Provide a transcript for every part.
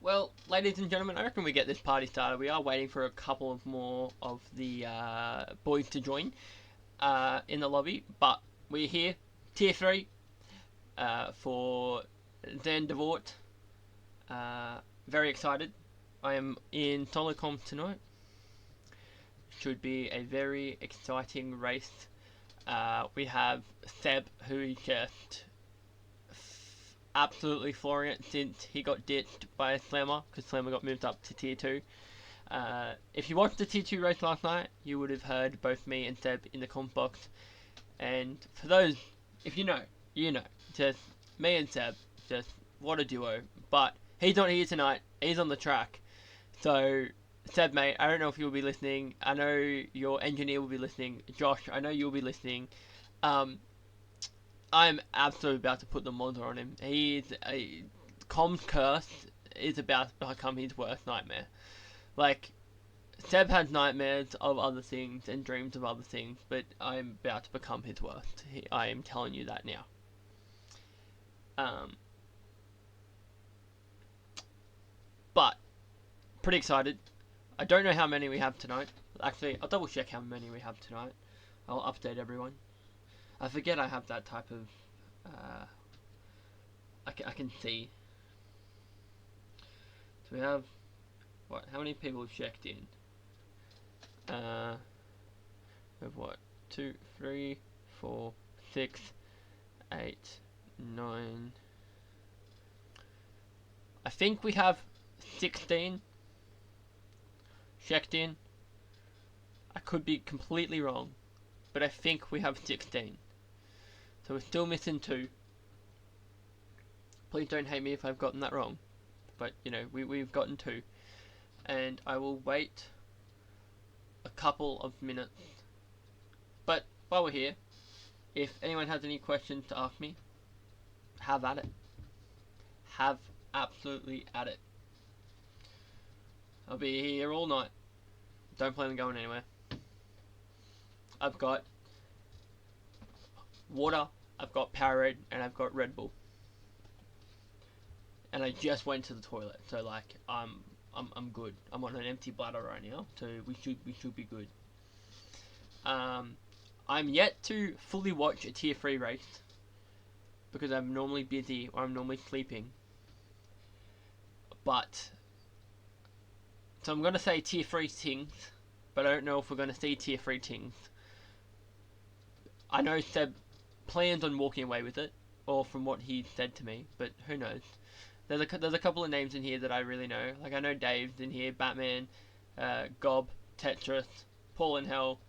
Well, ladies and gentlemen, I reckon we get this party started. We are waiting for a couple of more of the boys to join in the lobby, but we're here, tier 3, for Zan Devort. Very excited. I am in solo comp tonight. Should be a very exciting race. We have Seb, who is just absolutely flooring it since he got ditched by Slammer, because Slammer got moved up to tier 2. If you watched the tier 2 race last night, you would have heard both me and Seb in the comp box. And for those, if you know, you know. Just me and Seb, just what a duo. But he's not here tonight, he's on the track. So, Seb, mate, I don't know if you'll be listening. I know your engineer will be listening. Josh, I know you'll be listening. I'm absolutely about to put the monster on him. Com's curse is about to become his worst nightmare. Like, Seb has nightmares of other things and dreams of other things, but I'm about to become his worst. I am telling you that now. But, pretty excited. I don't know how many we have tonight. Actually, I'll double check how many we have tonight. I'll update everyone. I forget I have that type of... I can see. So we have... What? How many people have checked in? We have what? 2, 3, 4, 6, 8, 9... I think we have 16 checked in. I could be completely wrong, but I think we have 16. So we're still missing 2. Please don't hate me if I've gotten that wrong, but you know, we've gotten 2. And I will wait a couple of minutes. But while we're here, if anyone has any questions to ask me, have at it. Have absolutely at it. I'll be here all night. Don't plan on going anywhere. I've got water, I've got Powerade, and I've got Red Bull. And I just went to the toilet, so like I'm good. I'm on an empty bladder right now, so we should be good. I'm yet to fully watch a tier 3 race because I'm normally busy or I'm normally sleeping. But so I'm gonna say tier 3 things, but I don't know if we're gonna see tier 3 things. I know Seb plans on walking away with it, or from what he said to me, but who knows. There's a couple of names in here that I really know. Like I know Dave's in here, Batman, Gob, Tetris, Paul in Hell,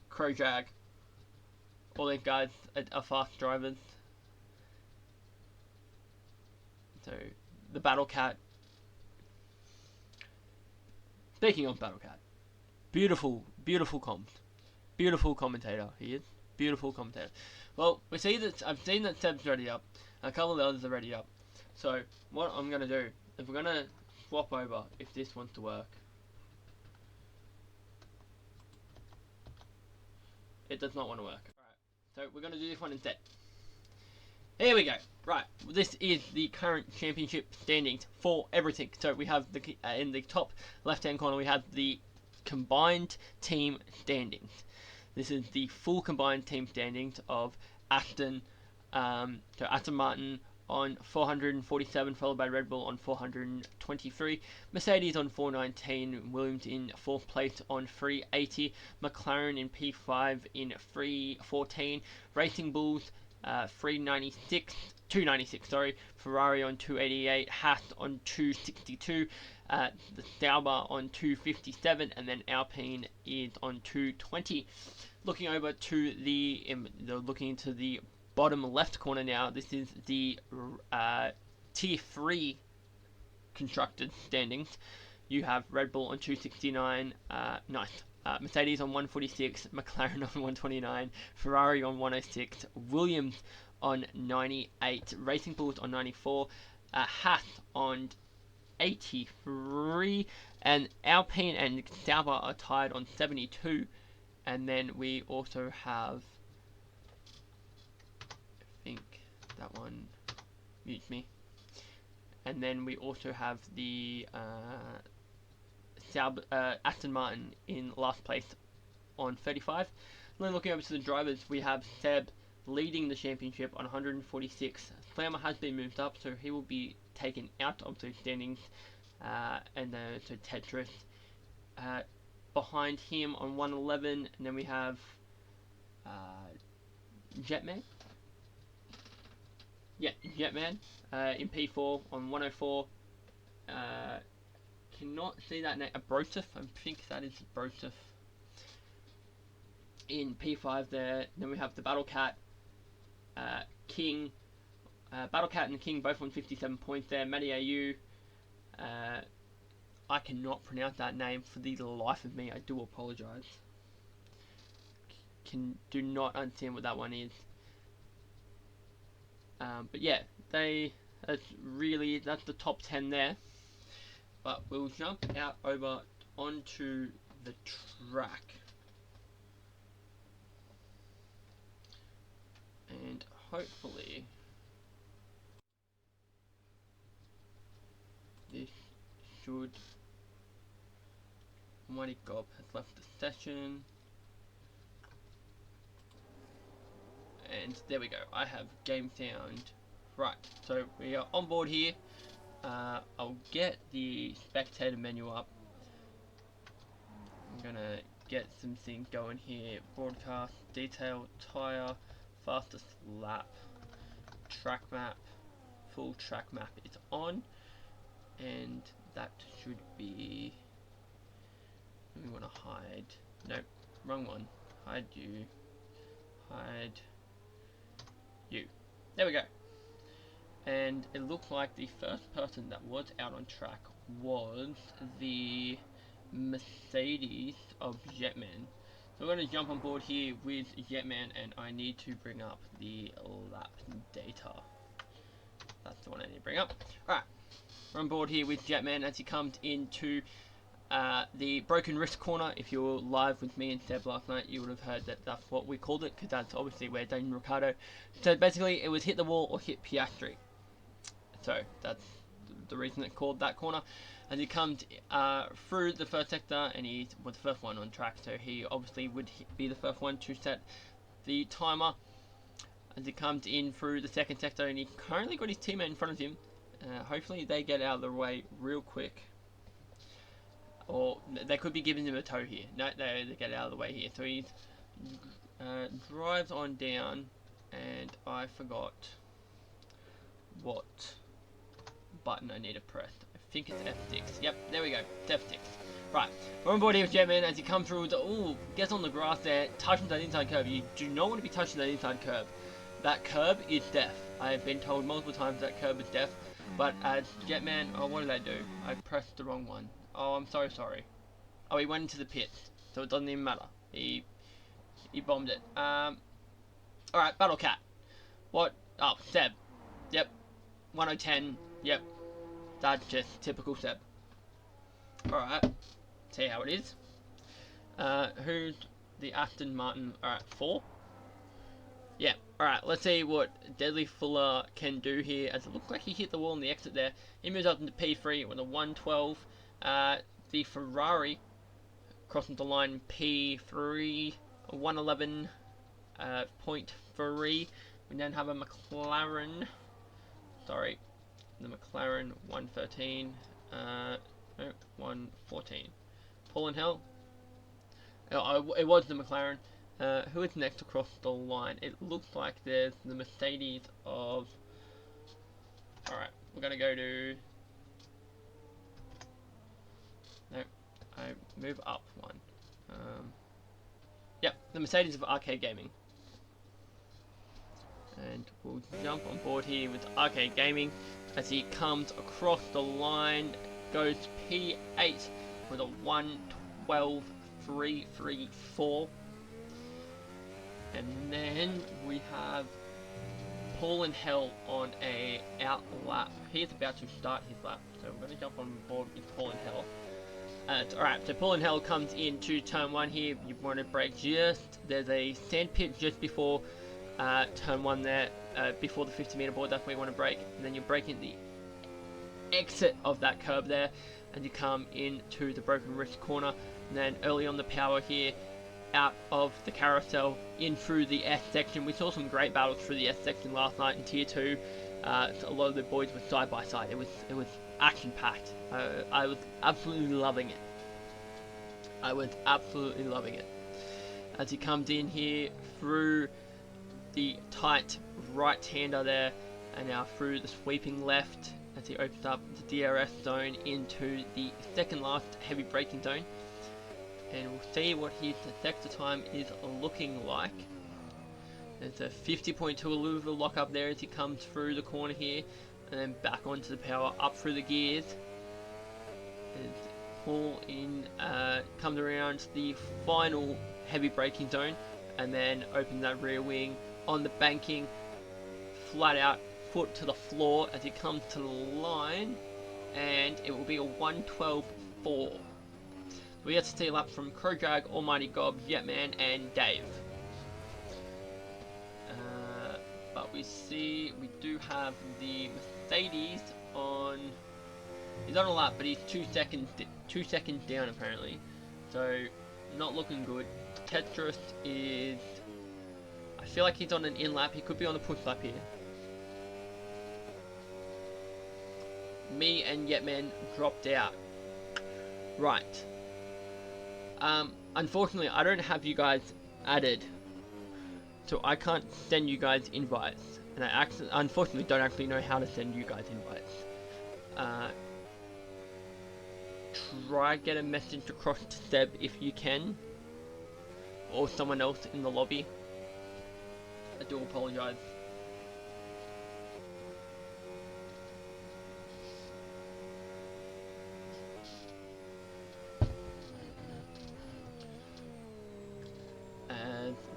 Crowjag. All these guys are fast drivers. So the Battle Cat. Speaking of Battle Cat, beautiful comms, beautiful commentator he is, beautiful commentator. Well, we see that I've seen that Seb's ready up, and a couple of the others are ready up. So what I'm gonna do, if we're gonna swap over, if this wants to work, it does not want to work. Alright, so we're gonna do this one instead. Here we go. Right, this is the current championship standings for everything. So we have the in the top left-hand corner we have the combined team standings. This is the full combined team standings of Aston Martin on 447, followed by Red Bull on 423, Mercedes on 419, Williams in 4th place on 380, McLaren in P5 in 314, Racing Bulls 296, Ferrari on 288, Haas on 262, the Sauber on 257, and then Alpine is on 220. Looking over to looking into the bottom left corner now, this is the tier 3 constructed standings. You have Red Bull on 269, Mercedes on 146, McLaren on 129, Ferrari on 106, Williams on 98, Racing Bulls on 94, Haas on 83, and Alpine and Sauber are tied on 72. And then we also have, I think that one mutes me, and then we also have the Aston Martin in last place on 35. And then looking over to the drivers, we have Seb leading the championship on 146. Flammer has been moved up, so he will be taken out of the standings, and to Tetris. Behind him on 111, and then we have Jetman. Yeah, Jetman in P4 on 104. Cannot see that name. Broseph, I think that is Broseph. In P5 there. Then we have the Battle Cat, King. Battle Cat and the King both on 57 points there. Matty AU. I cannot pronounce that name for the life of me. I do apologise. Do not understand what that one is. But yeah, that's the top 10 there. But we'll jump out over onto the track. And hopefully this should... Mighty Gob has left the session. And there we go, I have game sound. Right, so we are on board here. I'll get the spectator menu up. I'm gonna get some things going here. Broadcast, detail, tyre, fastest lap, track map, full track map is on. And that should be... We want to hide... Nope, wrong one. Hide you. Hide... you. There we go. And it looked like the first person that was out on track was the Mercedes of Jetman. So we're going to jump on board here with Jetman, and I need to bring up the lap data. That's the one I need to bring up. Alright, we're on board here with Jetman as he comes into the broken wrist corner. If you were live with me and Seb last night, you would have heard that that's what we called it, because that's obviously where Daniel Ricciardo. So basically, it was hit the wall or hit Piastri. So that's the reason it's called that corner. As he comes through the first sector, and he was the first one on track, so he obviously would be the first one to set the timer. As he comes in through the second sector, and he currently got his teammate in front of him. Hopefully they get out of the way real quick. Or they could be giving him a tow here. No, they get out of the way here. So he drives on down, and I forgot what button I need to press. I think it's F6. Yep, there we go. It's F6. Right, we're on board here with Jetman as he comes through. Gets on the grass there, touching that inside curb. You do not want to be touching that inside curb. That curb is death. I have been told multiple times that curb is death. But as Jetman, oh, what did I do? I pressed the wrong one. Oh, I'm so sorry. Oh, he went into the pit, so it doesn't even matter. He bombed it. Alright, Battle Cat. What? Oh, Seb. Yep. 1010. Yep. That's just typical Seb. Alright. See how it is. Who's the Aston Martin? Alright, 4. Yeah. Alright, let's see what Deadly Fuller can do here, as it looks like he hit the wall on the exit there. He moves up into P3 with a 112. The Ferrari crossing the line P3, 111.3. We then have a McLaren, sorry, the McLaren 113, no, 114. Paul and Hell, it was the McLaren. Who is next across the line? It looks like there's the Mercedes of... Alright, we're going to go to... No, I move up one. Yep, the Mercedes of Arcade Gaming. And we'll jump on board here with Arcade Gaming as he comes across the line, goes P8 with a 112.334. And then we have Paul and Hell on a out lap. He's about to start his lap, so we're going to jump on board with Paul and Hell. Alright, so Paul and Hell comes into turn 1 here. You want to brake there's a sand pit just before turn 1 there, before the 50 meter board. That's where you want to brake, and then you're braking the exit of that curb there, and you come into the broken wrist corner, and then early on the power here, out of the carousel, in through the S section. We saw some great battles through the S section last night in Tier 2. A lot of the boys were side by side. It was action packed. I was absolutely loving it. As he comes in here through the tight right hander there, and now through the sweeping left as he opens up the DRS zone into the second last heavy braking zone. And we'll see what his sector time is looking like. There's a 50.2, a little bit of lock up there as he comes through the corner here, and then back onto the power, up through the gears. And pull in, comes around the final heavy braking zone, and then open that rear wing on the banking, flat out, foot to the floor as he comes to the line, and it will be a 1:12.4. We get to see laps from Crodrag, Almighty Gob, Jetman, and Dave. But we do have the Mercedes on. He's on a lap, but he's 2 seconds down apparently. So not looking good. Tetris is. I feel like he's on an in lap. He could be on the push lap here. Me and Yetman dropped out. Right. Unfortunately, I don't have you guys added, so I can't send you guys invites, and I unfortunately don't actually know how to send you guys invites. Try get a message across to Seb if you can, or someone else in the lobby. I do apologise.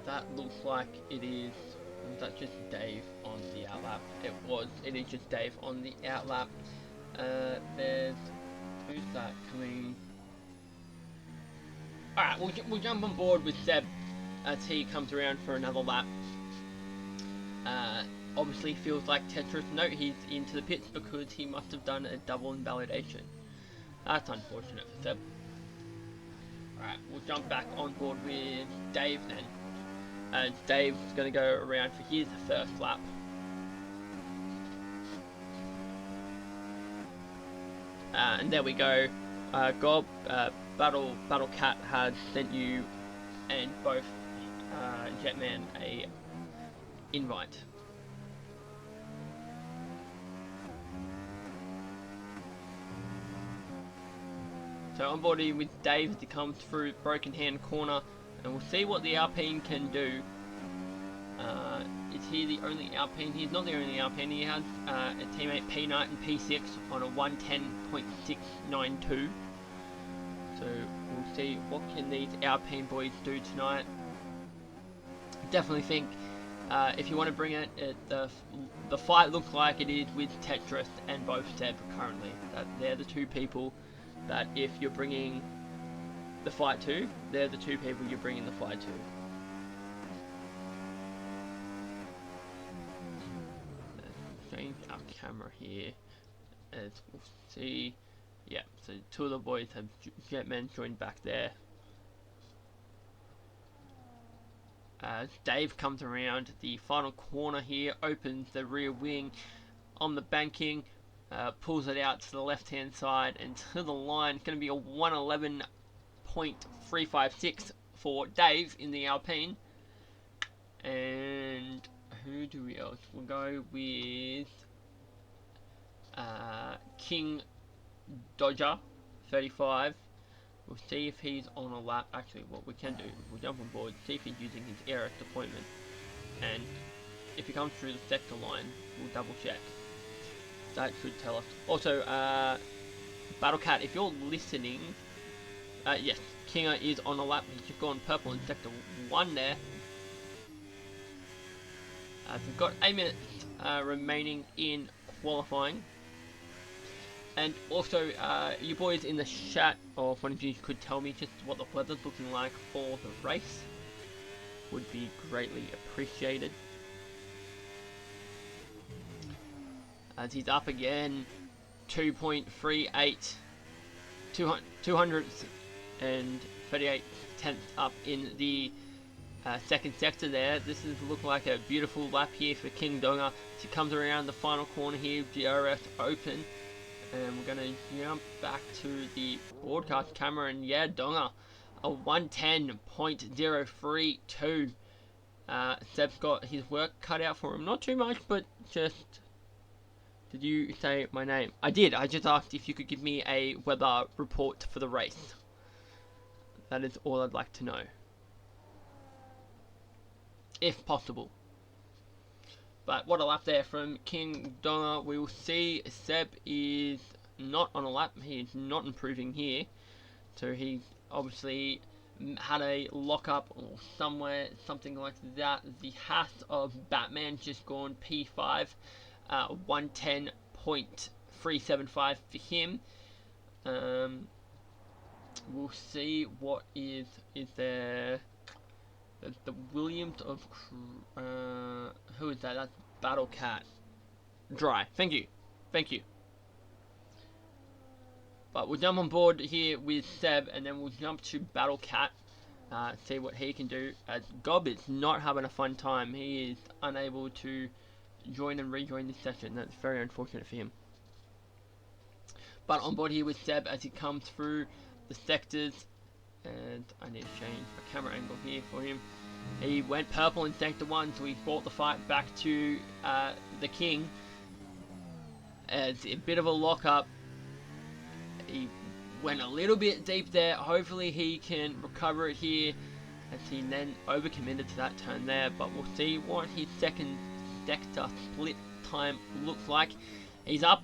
That looks like it is. Was that just Dave on the outlap? It is just Dave on the outlap. There's. Who's that coming? Alright, we'll jump on board with Seb as he comes around for another lap. Obviously feels like Tetris. No, he's into the pits because he must have done a double invalidation. That's unfortunate for Seb. Alright, we'll jump back on board with Dave then. Dave's going to go around for his first lap. And there we go. Gob, Battle Cat has sent you and both Jetman a invite. So on board with Dave as he comes through Broken Hand corner. And we'll see what the Alpine can do. Is he the only Alpine? He's not the only Alpine. He has a teammate P-Knight and P6 on a 110.692. So we'll see what can these Alpine boys do tonight. Definitely think if you want to bring it, the fight looks like it is with Tetris and both Seb currently. They're the two people that if you're bringing the fight to, they're the two people you're bringing the fight to. Change our camera here, as we'll see. Yeah, so two of the boys have Jetman joined back there. Dave comes around the final corner here, opens the rear wing on the banking, pulls it out to the left hand side and to the line. It's going to be a 111.356 for Dave in the Alpine. And who do we else? We'll go with King Dodger 35. We'll see if he's on a lap. Actually, what we can do, we'll jump on board, see if he's using his AUSF appointment, and if he comes through the sector line, we'll double check. That should tell us. Also, Battlecat, if you're listening, yes, Kinga is on a lap. He's just gone purple in sector 1 there. We've got 8 minutes remaining in qualifying. And also, you boys in the chat, or if one of you could tell me just what the weather's looking like for the race, would be greatly appreciated. As he's up again 2.38, 238 tenths up in the second sector there. This is look like a beautiful lap here for King Donga. As he comes around the final corner here, DRS open. And we're going to jump back to the broadcast camera, and yeah, Donga, a 110.032. Seb's got his work cut out for him. Not too much, but just... Did you say my name? I did. I just asked if you could give me a weather report for the race. That is all I'd like to know. If possible. But what a lap there from King Donga. We will see Seb is not on a lap. He is not improving here. So he obviously had a lock-up or something like that. The hat of Batman just gone P5. 110.375 for him. We'll see what is there. The Williams of who is that? That's Battle Cat. Dry. Thank you. But we'll jump on board here with Seb, and then we'll jump to Battle Cat. See what he can do. Gob is not having a fun time. He is unable to join and rejoin this session. That's very unfortunate for him. But on board here with Seb as he comes through the sectors, and I need to change my camera angle here for him. He went purple in sector 1, so he brought the fight back to the King. It's a bit of a lock-up. He went a little bit deep there. Hopefully he can recover it here, as he then overcommitted to that turn there. But we'll see what his second sector split time looks like. He's up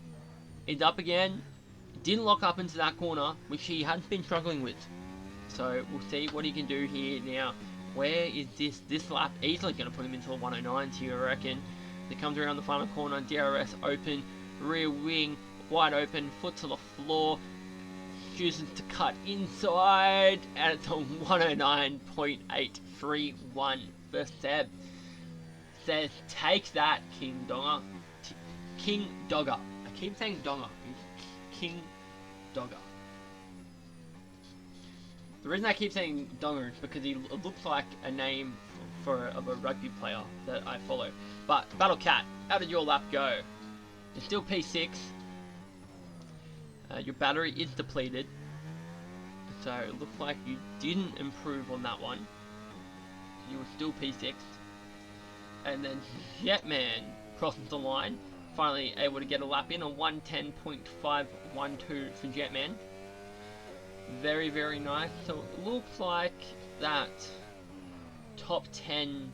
again. Didn't lock up into that corner, which he has been struggling with. So we'll see what he can do here now. Where is this lap? Easily going to put him into the 109s here, I reckon. He comes around the final corner, DRS open, rear wing wide open, foot to the floor, chooses to cut inside, and it's a 109.831 for Seb. Says, take that, King Donga. King Dogger. I keep saying Donga. King Dogger. The reason I keep saying Donga is because he looks like a name of a rugby player that I follow. But Battle Cat, how did your lap go? You're still P6. Your battery is depleted, so it looks like you didn't improve on that one. You were still P6. And then Jetman crosses the line, finally able to get a lap in, a 110.512 for Jetman. Very, very nice. So it looks like that top 10,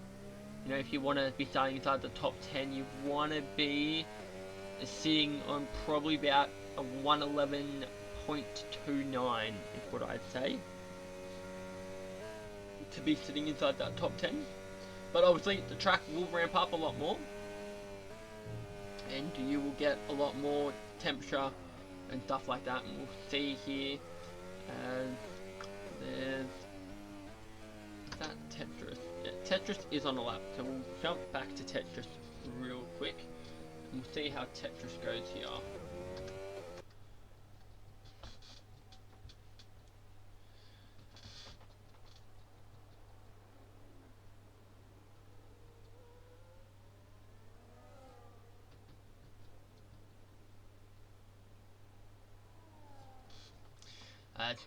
you know, if you want to be starting inside the top 10, you want to be sitting on probably about a 111.29 is what I'd say, to be sitting inside that top 10. But obviously the track will ramp up a lot more, and you will get a lot more temperature and stuff like that. And we'll see here there's that Tetris. Yeah, Tetris is on a lap, so we'll jump back to Tetris real quick and we'll see how Tetris goes here.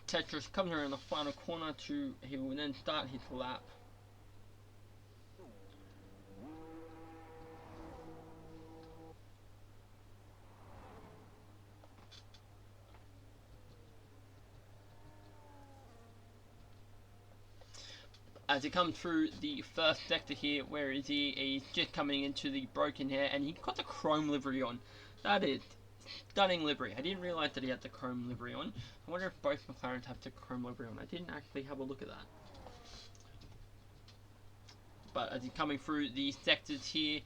Tetris comes around the final corner he will then start his lap. As he comes through the first sector here, where is he? He's just coming into the broken hair, and he got the chrome livery on. That is stunning livery. I didn't realise that he had the chrome livery on. I wonder if both McLarens have the chrome livery on. I didn't actually have a look at that. But as he's coming through the sectors here,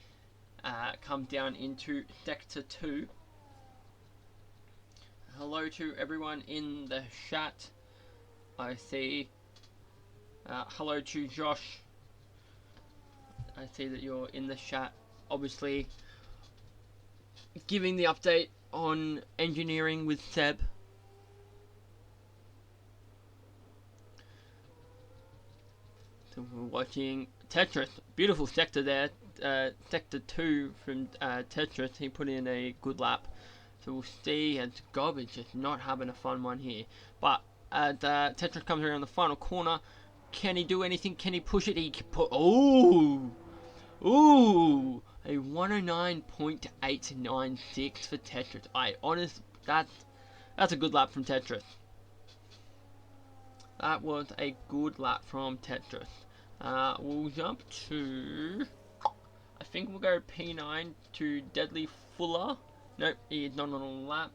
come down into sector 2. Hello to everyone in the chat. I see. Hello to Josh. I see that you're in the chat. Obviously, giving the update on engineering with Seb. So we're watching Tetris. Beautiful sector there. Sector 2 from Tetris. He put in a good lap. So we'll see as Gob is just not having a fun one here. But as Tetris comes around the final corner, can he do anything? Can he push it? He can put. Ooh! Ooh! A 109.896 for Tetris. That's a good lap from Tetris. That was a good lap from Tetris. We'll jump to. I think we'll go P9 to Deadly Fuller. Nope, he is not on a lap.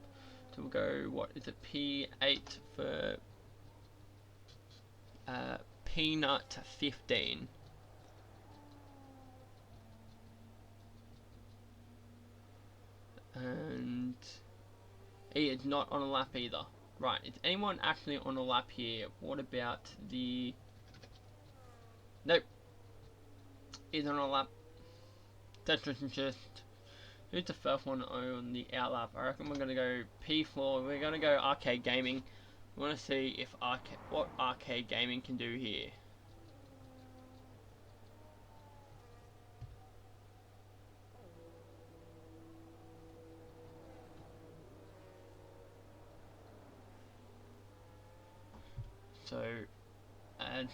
So we'll go, what is it, P8 for Peanut 15. And he is not on a lap either. Right, is anyone actually on a lap here? What about the... Nope. He's on a lap. Tetris is just... Who's the first one on the out lap? I reckon we're going to go P4. We're going to go Arcade Gaming. We want to see if what Arcade Gaming can do here. So, and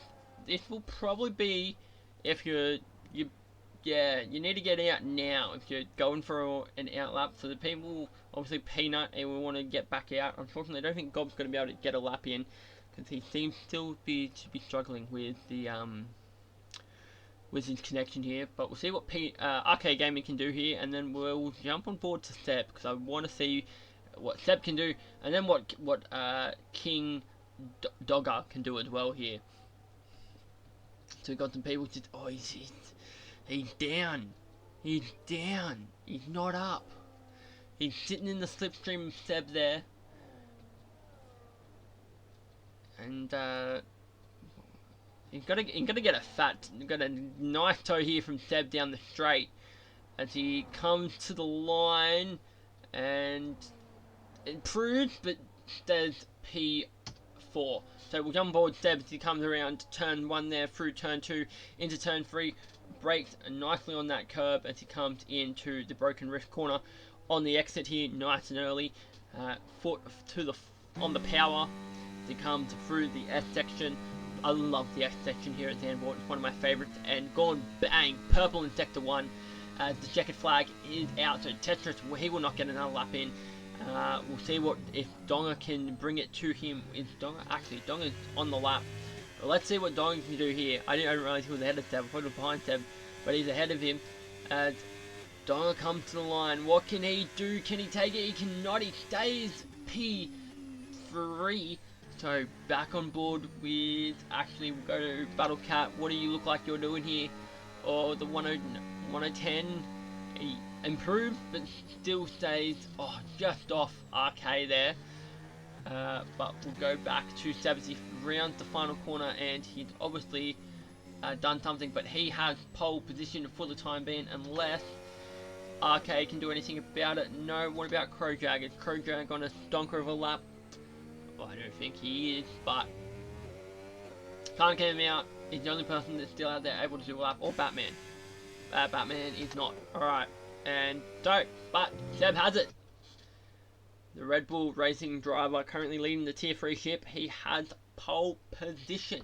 this will probably be if you need to get out now if you're going for an out lap. So the people, obviously Peanut, and we want to get back out. Unfortunately, I don't think Gob's going to be able to get a lap in because he seems still to be struggling with the with his connection here. But we'll see what Arcade Gaming can do here, and then we'll jump on board to Seb because I want to see what Seb can do, and then what King Dogger can do as well here. So we've got some people just, oh, he's down. He's down. He's not up. He's sitting in the slipstream of Seb there. And he's got to get a nice toe here from Seb down the straight as he comes to the line and improves, but stays P4. So we'll jump on board Seb as he comes around turn 1 there through turn 2 into turn 3. Brakes nicely on that curb as he comes into the broken wrist corner on the exit here, nice and early. Foot to on the power as he comes through the S section. I love the S section here at Zandvoort. It's one of my favourites, and gone bang, purple in sector 1. The checkered flag is out, so Tetris, he will not get another lap in. We'll see what if Donga can bring it to him. Donga's on the lap. But let's see what Donga can do here. I didn't realize he was ahead of Seb. I thought he was behind Seb, but he's ahead of him. As Donga comes to the line, what can he do? Can he take it? He cannot. He stays P3. So back on board with, actually we'll go to Battle Cat. What do you look like you're doing here? Or the 1010. He improves, but still stays just off RK there. But we'll go back to Seb as he rounds the final corner, and he's obviously done something, but he has pole position for the time being unless RK can do anything about it. No. What about Crowdrag? Is Crowdrag on a stonker of a lap? Well, I don't think he is, but can't get him out. He's the only person that's still out there able to do a lap, or Batman. Batman is not. Alright, and so, but Seb has it. The Red Bull Racing driver currently leading the Tier 3 ship. He has pole position.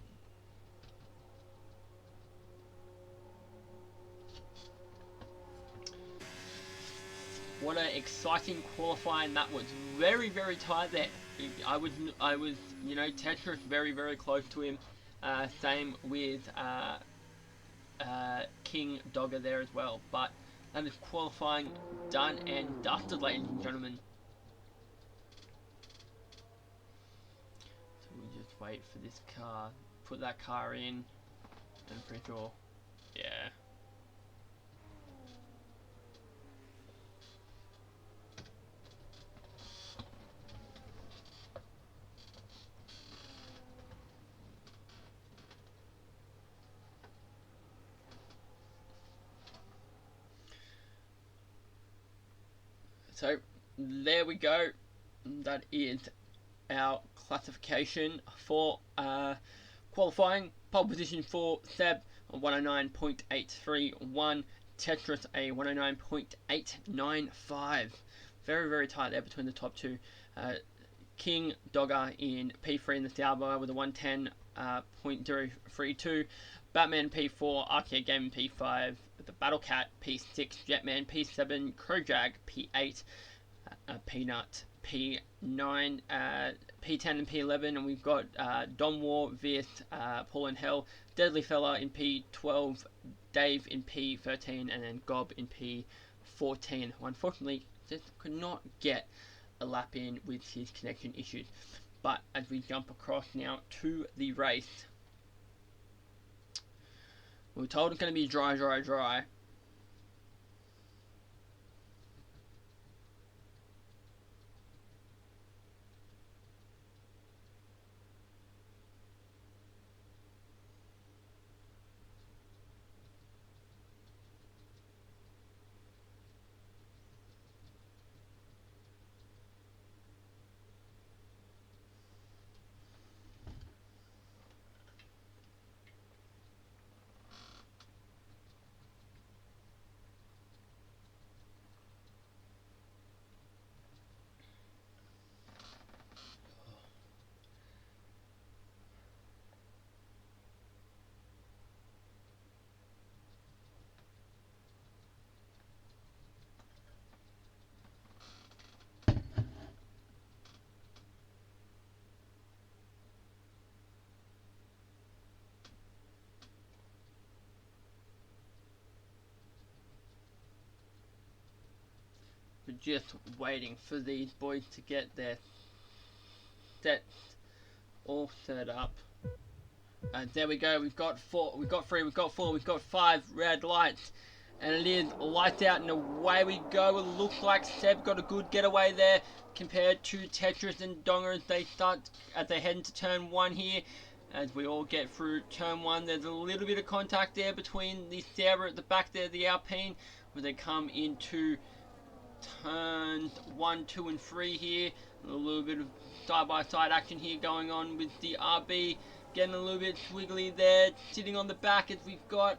What an exciting qualifying that was. Very, very tight there. I was, you know, Tetris very, very close to him. Same with King Dogger there as well. But that is qualifying done and dusted, ladies and gentlemen. So we'll just wait for this car, put that car in, and I'm pretty sure, yeah. So, there we go. That is our classification for qualifying. Pole position for Seb, 109.831. Tetris, a 109.895. Very, very tight there between the top two. King Dogger in P3 in the Sauber with a 110.032. Batman P4, Arcade Gaming P5, the Battle Cat P6, Jetman P7, Crowjag P8, Peanut P9, P10 and P11, and we've got Don War, Vius, Paul and Hell, Deadly Fella in P12, Dave in P13, and then Gob in P14. Unfortunately, just could not get a lap in with his connection issues. But as we jump across now to the race, we were told it's going to be dry. We're just waiting for these boys to get their sets all set up. And there we go, we've got 4, we've got 3, we've got 4, we've got 5 red lights. And it is lights out and away we go. It looks like Seb got a good getaway there compared to Tetris and Donger as they head into turn 1 here. As we all get through turn 1, there's a little bit of contact there between the Sauber at the back there, the Alpine, where they come into turns 1, 2 and 3 here. A little bit of side-by-side action here going on with the RB. Getting a little bit swiggly there, sitting on the back as we've got,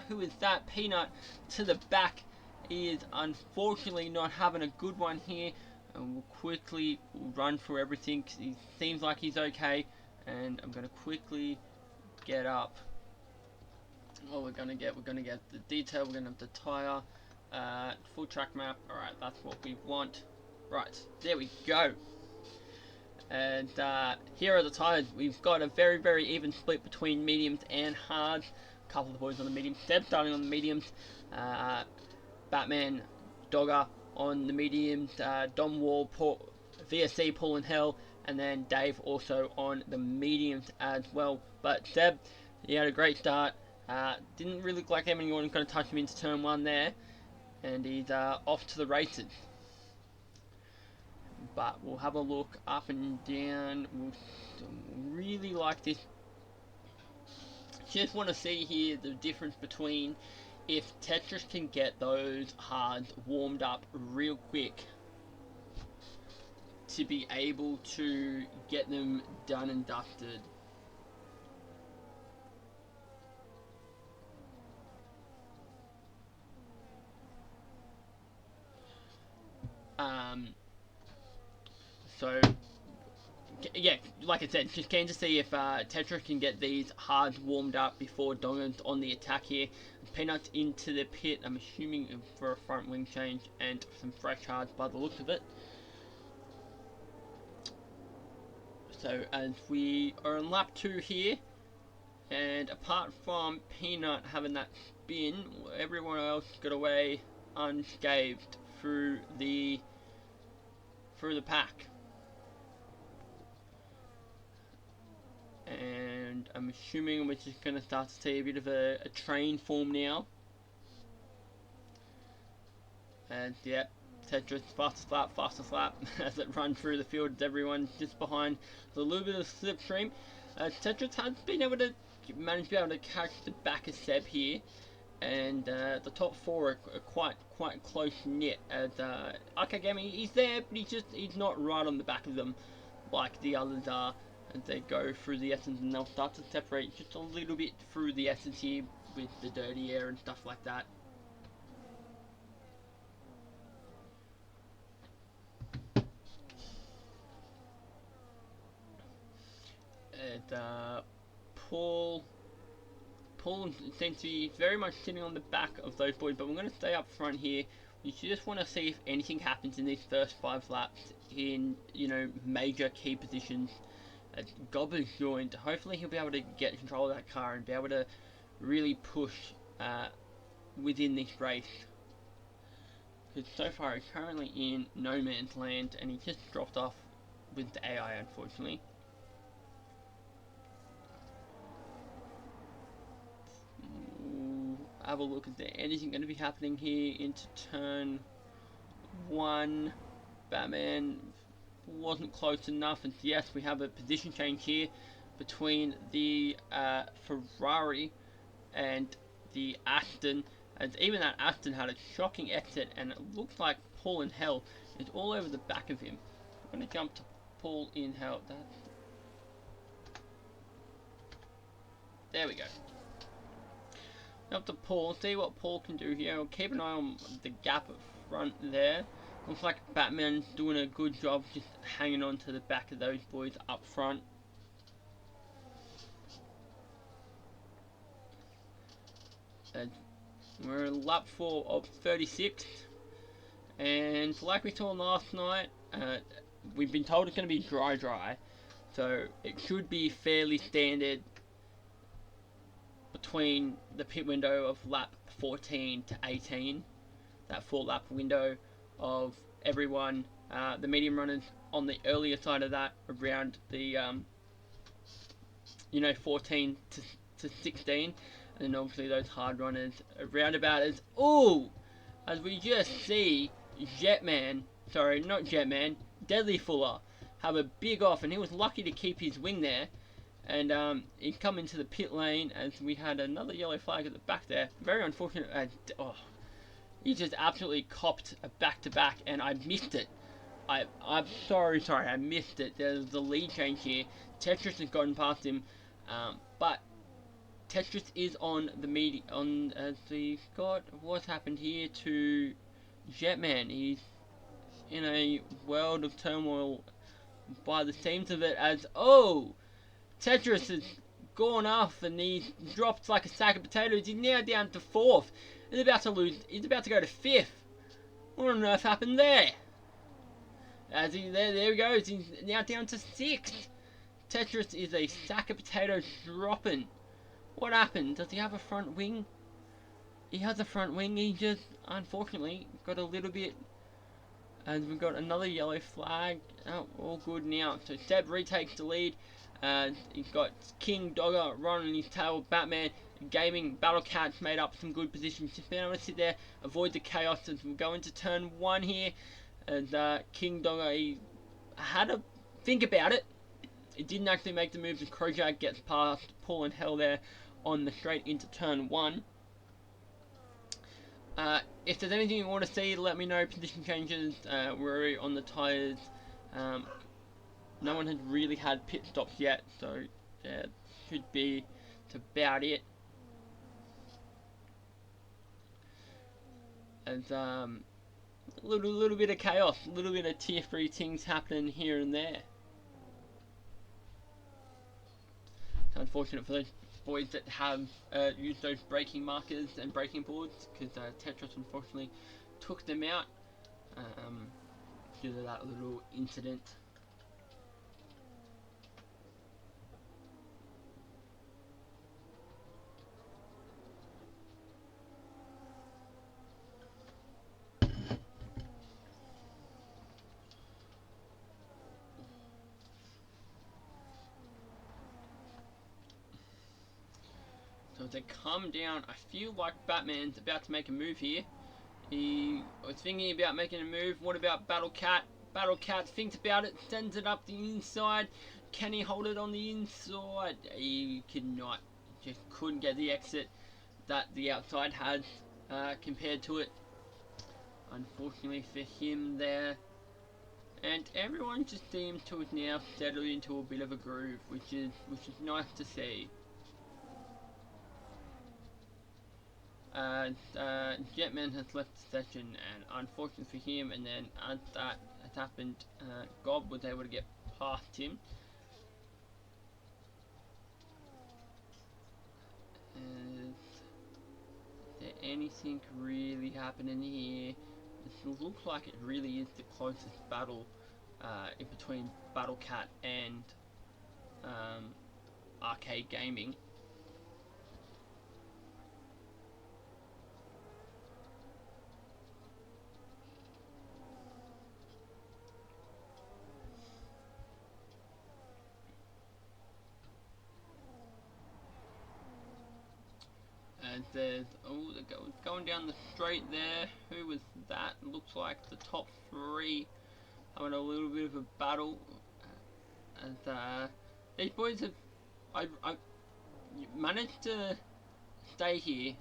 who is that? Peanut to the back. He is unfortunately not having a good one here. And we'll quickly run through everything. He seems like he's okay. And I'm going to quickly get up. Oh, we're going to get the detail, we're going to have the tyre, full track map. Alright, that's what we want. Right, there we go. And here are the tyres. We've got a very, very even split between mediums and hards. A couple of the boys on the mediums. Seb starting on the mediums. Batman, Dogger on the mediums. Dom Wall, VSC, Paul and Hell. And then Dave also on the mediums as well. But Seb, he had a great start. Didn't really look like anyone was going to touch him into turn 1 there. And he's off to the races. But we'll have a look up and down. We'll really like this. Just want to see here the difference between if Tetris can get those hards warmed up real quick to be able to get them done and dusted. So, yeah, like I said, just keen to see if Tetris can get these hards warmed up before Dongan's on the attack here. Peanuts into the pit, I'm assuming for a front wing change and some fresh hards by the looks of it. So, as we are on lap 2 here, and apart from Peanut having that spin, everyone else got away unscathed through the pack. And I'm assuming we're just going to start to see a bit of a train form now. And yeah, Tetris fastest lap as it runs through the field. Everyone just behind a little bit of slipstream. Tetris has been able to manage to catch the back of Seb here. and the top four are quite close knit. As Akagami, he's there, but he's not right on the back of them like the others are. As they go through the essence, and they'll start to separate just a little bit through the essence here with the dirty air and stuff like that. And Paul seems to be very much sitting on the back of those boys, but we're going to stay up front here. We just want to see if anything happens in these first 5 laps in, you know, major key positions. Gobbler's joined. Hopefully he'll be able to get control of that car and be able to really push within this race. Because so far he's currently in no man's land, and he just dropped off with the AI, unfortunately. Have a look. Is there anything going to be happening here into turn 1? Batman wasn't close enough, and yes, we have a position change here between the Ferrari and the Aston, as even that Aston had a shocking exit, and it looks like Paul in Hell is all over the back of him. I'm going to jump to Paul in Hell. There we go. Up to Paul, see what Paul can do here. We'll keep an eye on the gap up front there. Looks like Batman's doing a good job just hanging on to the back of those boys up front. And we're in lap 4 of 36. And like we saw last night, we've been told it's going to be dry. So it should be fairly standard between the pit window of lap 14 to 18, that 4 lap window of everyone, the medium runners on the earlier side of that around the 14 to 16, and then obviously those hard runners around about as we just see Deadly Fuller have a big off, and he was lucky to keep his wing there. And he come into the pit lane as we had another yellow flag at the back there. Very unfortunate. He just absolutely copped a back-to-back, and I missed it. I'm sorry, I missed it. There's the lead change here. Tetris has gotten past him, but Tetris is on the what's happened here to Jetman. He's in a world of turmoil by the seams of it, as Tetris has gone off and he dropped like a sack of potatoes. He's now down to 4th. He's about to lose. He's about to go to 5th. What on earth happened there? There he goes. He's now down to 6th. Tetris is a sack of potatoes dropping. What happened? Does he have a front wing? He has a front wing. He just unfortunately got a little bit. And we've got another yellow flag. All good now. So Seb retakes the lead. He's got King Dogger running his tail. Batman Gaming Battle Cats made up some good positions. Just being able to sit there, avoid the chaos as we go into turn 1 here. And King Dogger, he had to think about it. He didn't actually make the move as Krojak gets past Paul and Hell there on the straight into turn 1. If there's anything you want to see, let me know. Position changes, we're on the tyres. No one has really had pit stops yet, so yeah, should be about it. As a little bit of chaos, a little bit of tier 3 things happening here and there. It's unfortunate for those boys that have used those braking markers and braking boards, because Tetris unfortunately took them out due to that little incident. So to come down, I feel like Batman's about to make a move here. He was thinking about making a move. What about Battle Cat? Battle Cat thinks about it, sends it up the inside. Can he hold it on the inside? He cannot. Just couldn't get the exit. that the outside has compared to it. Unfortunately for him there. And everyone just seems to have now settled into a bit of a groove, which is nice to see. Jetman has left the session, and unfortunately for him, and then as that has happened, Gob was able to get past him. Is there anything really happening here? It looks like it really is the closest battle in between Battle Cat and Arcade Gaming. And there's, oh, they're going down the straight there. Who was that? Looks like the top three having a little bit of a battle. And these boys have, I managed to stay here.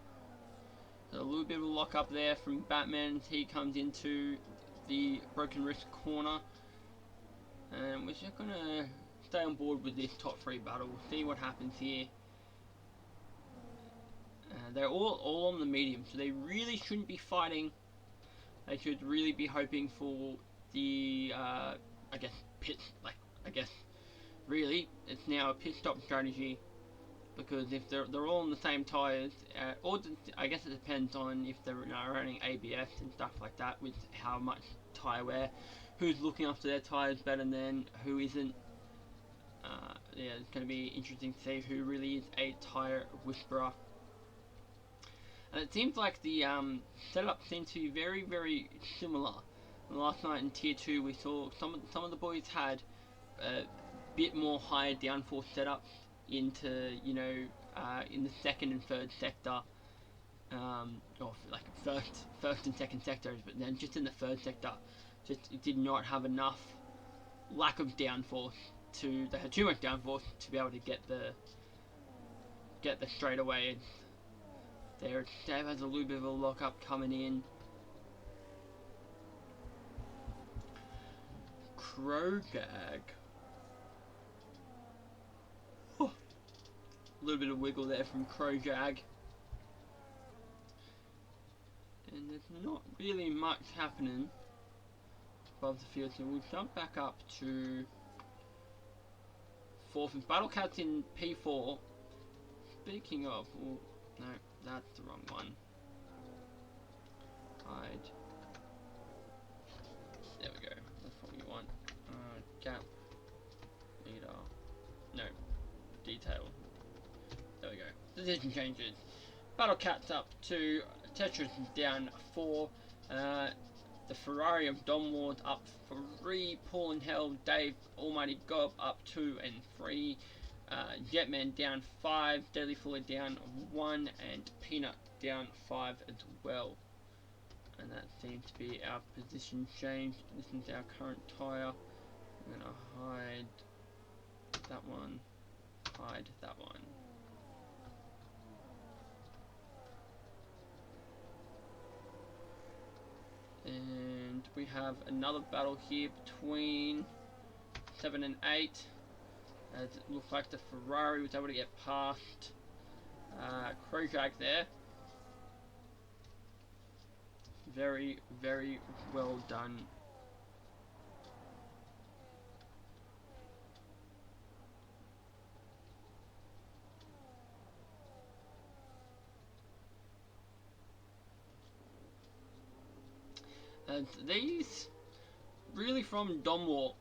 A little bit of a lock up there from Batman. He comes into the broken wrist corner, and we're just gonna stay on board with this top three battle. See what happens here. They're all on the medium, so they really shouldn't be fighting. They should really be hoping for the, I guess, really, it's now a pit stop strategy, because if they're all on the same tyres, or I guess it depends on if they're running ABS and stuff like that, with how much tyre wear, who's looking after their tyres better than who isn't. Yeah, it's going to be interesting to see who really is a tyre whisperer. And it seems like the setup seems to be very, very similar. Last night in Tier 2 we saw some of the boys had a bit more higher downforce setups into, you know, in the second and third sector, or like first and second sectors, but then just in the third sector, just it did not have enough lack of downforce to, they had too much downforce to be able to get the straightaway. There, Dave has a little bit of a lock-up coming in. Crowgag. Oh, a little bit of wiggle there from Crowgag. And there's not really much happening above the field, so we'll jump back up to 4th. And Battle Cat's in P4. Speaking of, oh, no. That's the wrong one. Hide. There we go. That's what we want. Gap. Leader. No. Detail. There we go. Decision changes. Battle Cat's up 2. Tetris is down 4. The Ferrari of Don Ward up 3. Paul and Hell, Dave, Almighty Gob up 2 and 3. Jetman down 5, Deadly Fuller down 1, and Peanut down 5 as well. And that seems to be our position change. This is our current tyre. I'm going to hide that one, hide that one. And we have another battle here between 7 and 8. As it looks like the Ferrari was able to get past Crowjag there. Very, very well done. And these, really from Domwar,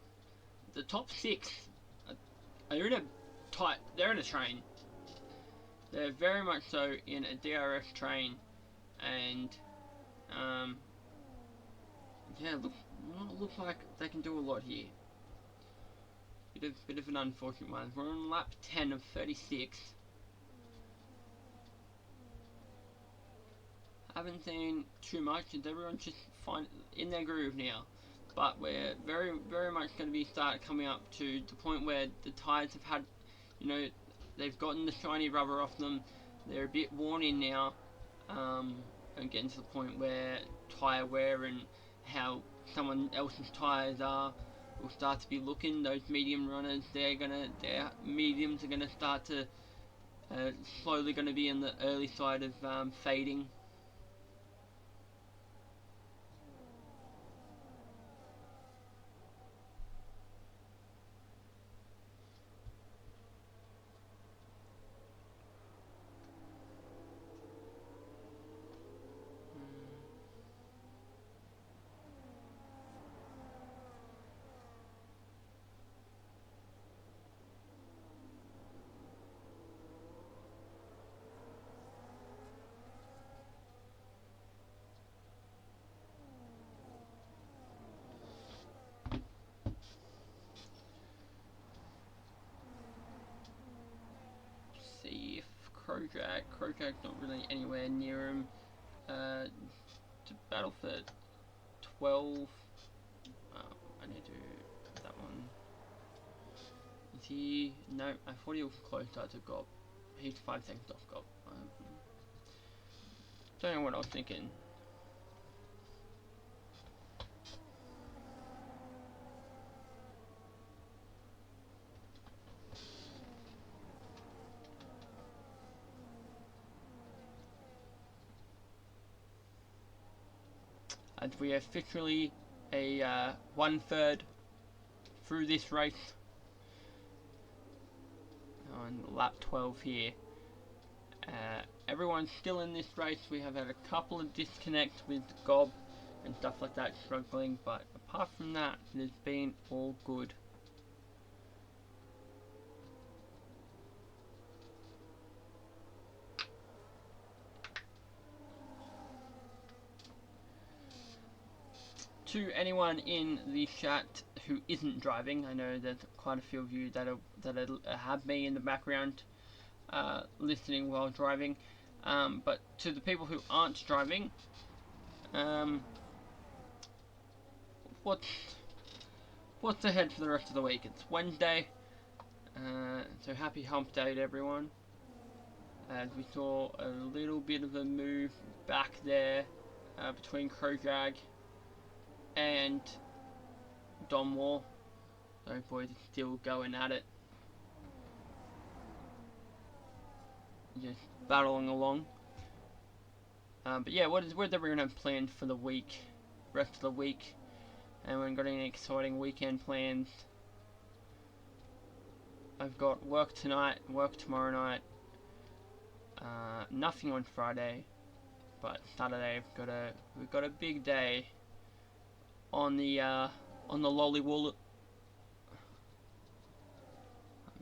the top 6 are in a tight, they're in a train. They're very much so in a DRS train, and yeah, looks like they can do a lot here. Bit of an unfortunate one. We're on lap 10 of 36. Haven't seen too much, and everyone's just in their groove now. But we're very, very much going to be coming up to the point where the tyres have had, you know, they've gotten the shiny rubber off them. they're a bit worn in now, and getting to the point where tyre wear and how someone else's tyres are will start to be looking. Those medium runners, their mediums are gonna start to slowly going to be in the early side of fading. See if Crowdrag's not really anywhere near him. To battle for 12. I need to do that one. Is he? No, I thought he was closer to Gob. He's 5 seconds off Gob. Don't know what I was thinking. And we are officially a 1/3 through this race on lap 12 here. Everyone's still in this race. We have had a couple of disconnects with Gob and stuff like that struggling, but apart from that, it has been all good. To anyone in the chat who isn't driving, I know there's quite a few of you that have me in the background listening while driving, but to the people who aren't driving, what's ahead for the rest of the week? It's Wednesday, so happy hump day to everyone. As we saw a little bit of a move back there between Crowdrag and Donwar. Those boys are still going at it. Just battling along. But yeah, what everyone have planned for the week, rest of the week? And we've got any exciting weekend plans. I've got work tonight, work tomorrow night. Nothing on Friday, but Saturday we've got a big day on the lolly wallet.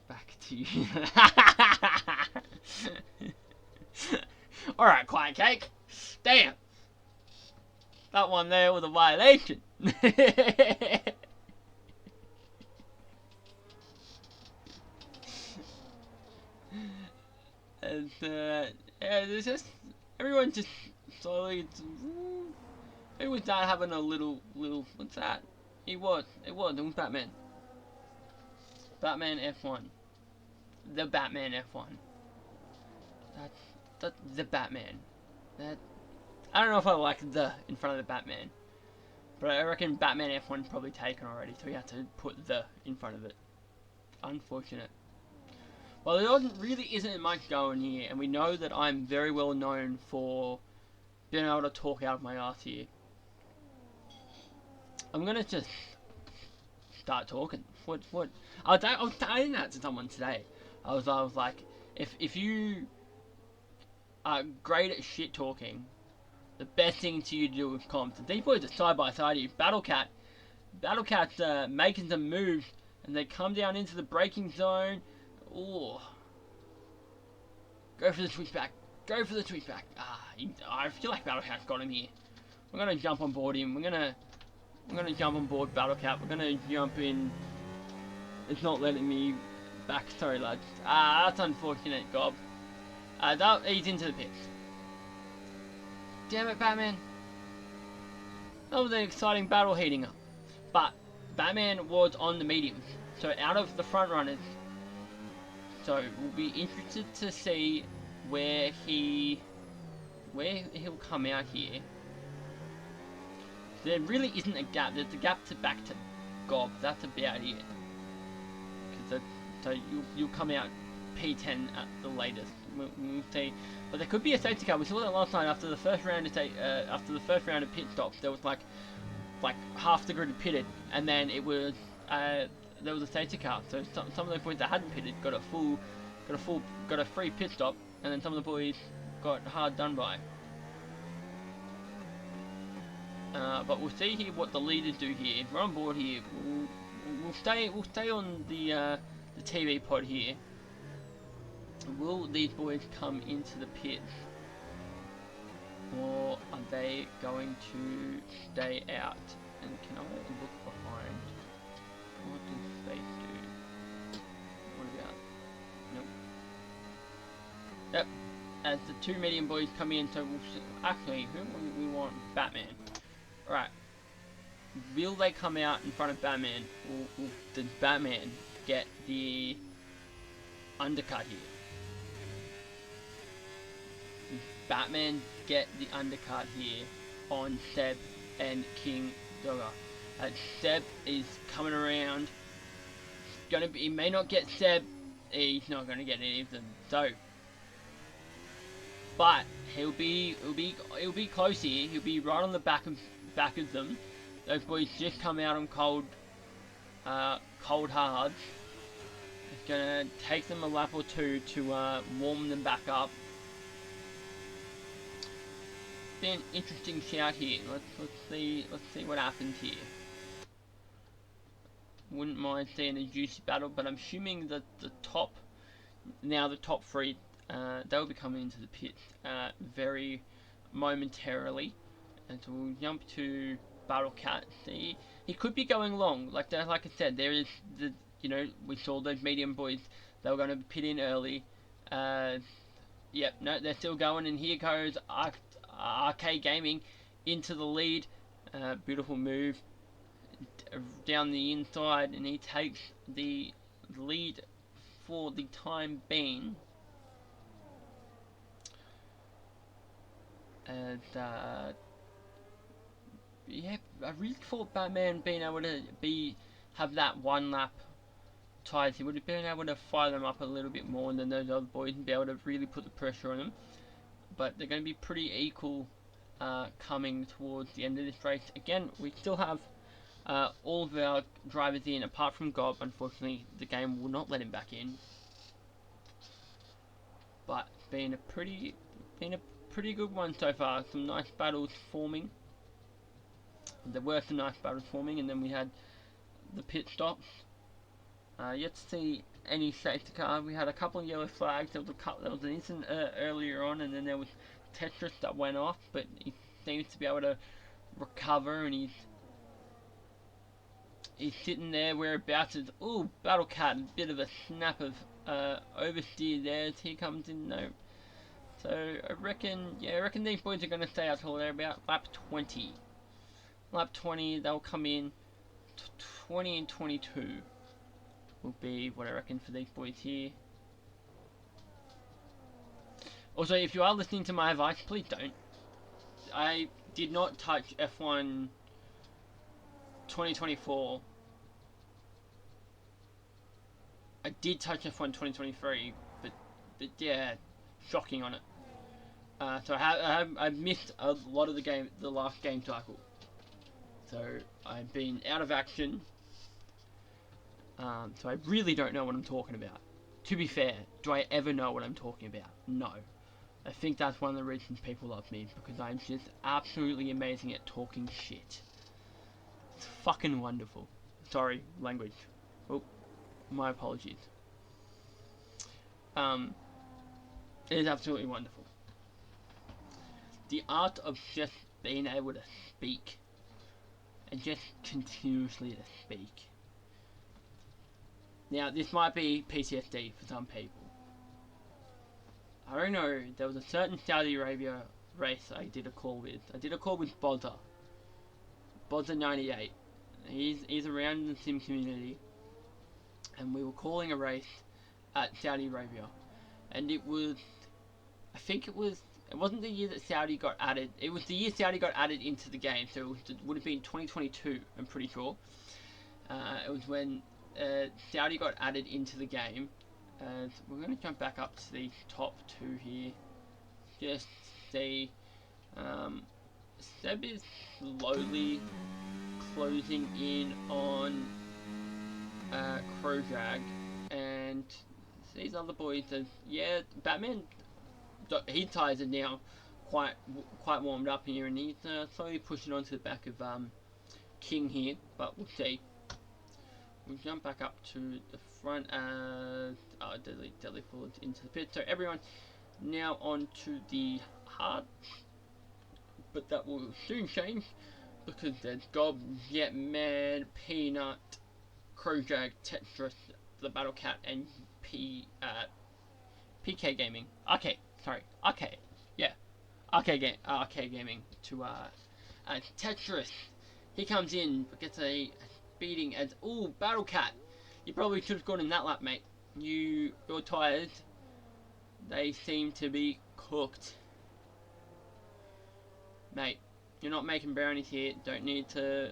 Back to you. Alright, Quiet Cake. Damn. That one there was a violation. And, yeah, there's just, everyone's just slowly, who was that having a little, what's that? It was Batman. Batman F1. The Batman F1. That's the Batman. I don't know if I like the in front of the Batman. But I reckon Batman F1's probably taken already, so we have to put the in front of it. Unfortunate. Well, there really isn't much going here, and we know that I'm very well known for being able to talk out of my ass here. I'm gonna just start talking. What? I was saying that to someone today. I was like, if you are great at shit talking, the best thing to you to do with comps. These boys are side by side here. Battlecat's making some moves, and they come down into the braking zone. Oh, go for the switchback. Go for the switchback. I feel like Battlecat's got him here. We're gonna jump on board him. We're gonna jump on board Battlecat. We're gonna jump in. It's not letting me back. Sorry, lads. That's unfortunate, Gob. He's into the pits. Damn it, Batman. That was an exciting battle heating up. But Batman was on the mediums. So out of the front runners. So we'll be interested to see where he'll come out here. There really isn't a gap. There's a gap to back to Gob. That's about it. So you'll come out P10 at the latest. We'll see. But there could be a safety car. We saw that last night after the first round of pit stops. There was like half the grid had pitted, and then it was there was a safety car. So some of the boys that hadn't pitted got a free pit stop, and then some of the boys got hard done by. But we'll see here what the leaders do here. If we're on board here, we'll stay on the TV pod here. Will these boys come into the pits, or are they going to stay out? And can I look behind? What does space do? What about? Nope. Yep. As the two medium boys come in, so we'll see. Actually, who we want? Batman. Right. Will they come out in front of Batman, or does Batman get the undercut here? Does Batman get the undercut here on Seb and King Dogger? Seb is coming around. He may not get Seb. He's not going to get any of them. So, but he'll be close here. He'll be right on the back of them. Those boys just come out on cold hards. It's gonna take them a lap or two to warm them back up. Be an interesting shout here. Let's see what happens here. Wouldn't mind seeing a juicy battle, but I'm assuming that the top three they'll be coming into the pit very momentarily, and so we'll jump to Battle Cat. See, he could be going long. Like I said, there is we saw those medium boys. They were going to pit in early. Yep, no, they're still going, and here goes Arcade Gaming into the lead. Beautiful move down the inside, and he takes the lead for the time being. And yeah, I really thought Batman being able to have that one lap ties, he would have been able to fire them up a little bit more than those other boys and be able to really put the pressure on them. But they're going to be pretty equal coming towards the end of this race. Again, we still have all of our drivers in, apart from Gob. Unfortunately, the game will not let him back in. But been a pretty good one so far. Some nice battles forming. There were some nice battles forming, and then we had the pit stops. Yet to see any safety car. We had a couple of yellow flags. There was an incident earlier on, and then there was Tetris that went off, but he seems to be able to recover, and he's sitting there whereabouts is. Ooh, Battle Cat, a bit of a snap of oversteer there as he comes in. No. So I reckon these boys are going to stay out till they're about lap 20. Lap 20, they'll come in. 20 and 22 will be what I reckon for these boys here. Also, if you are listening to my advice, please don't. I did not touch F1 2024. I did touch F1 2023, but yeah, shocking on it. So I missed a lot of the last game cycle. So I've been out of action. So I really don't know what I'm talking about. To be fair, do I ever know what I'm talking about? No. I think that's one of the reasons people love me, because I'm just absolutely amazing at talking shit. It's fucking wonderful. Sorry, language. Oh, my apologies. It is absolutely wonderful. The art of just being able to speak, and just continuously to speak. Now, this might be PTSD for some people. I don't know, there was a certain Saudi Arabia race I did a call with. I did a call with Bozza. Bozza98. He's around in the sim community. And we were calling a race at Saudi Arabia. And it was I think it wasn't the year that Saudi got added. It was the year Saudi got added into the game, so it would have been 2022. I'm pretty sure. It was when Saudi got added into the game. We're going to jump back up to the top two here. Just see. Seb is slowly closing in on Krojag, and these other boys are, yeah, Batman, his tires are now quite warmed up here, and he's slowly pushing onto the back of King here, but we'll see. We'll jump back up to the front. Deadly forward into the pit. So everyone now on to the hard, but that will soon change because there's Gob, Jetman, Peanut, Krojag, Tetris, the Battle Cat, and PK Gaming. Okay, sorry, okay, yeah, okay Gaming to Tetris. He comes in, but gets a beating as Battle Cat. You probably should have gone in that lap, mate. Your tires, they seem to be cooked, mate. You're not making brownies here. Don't need to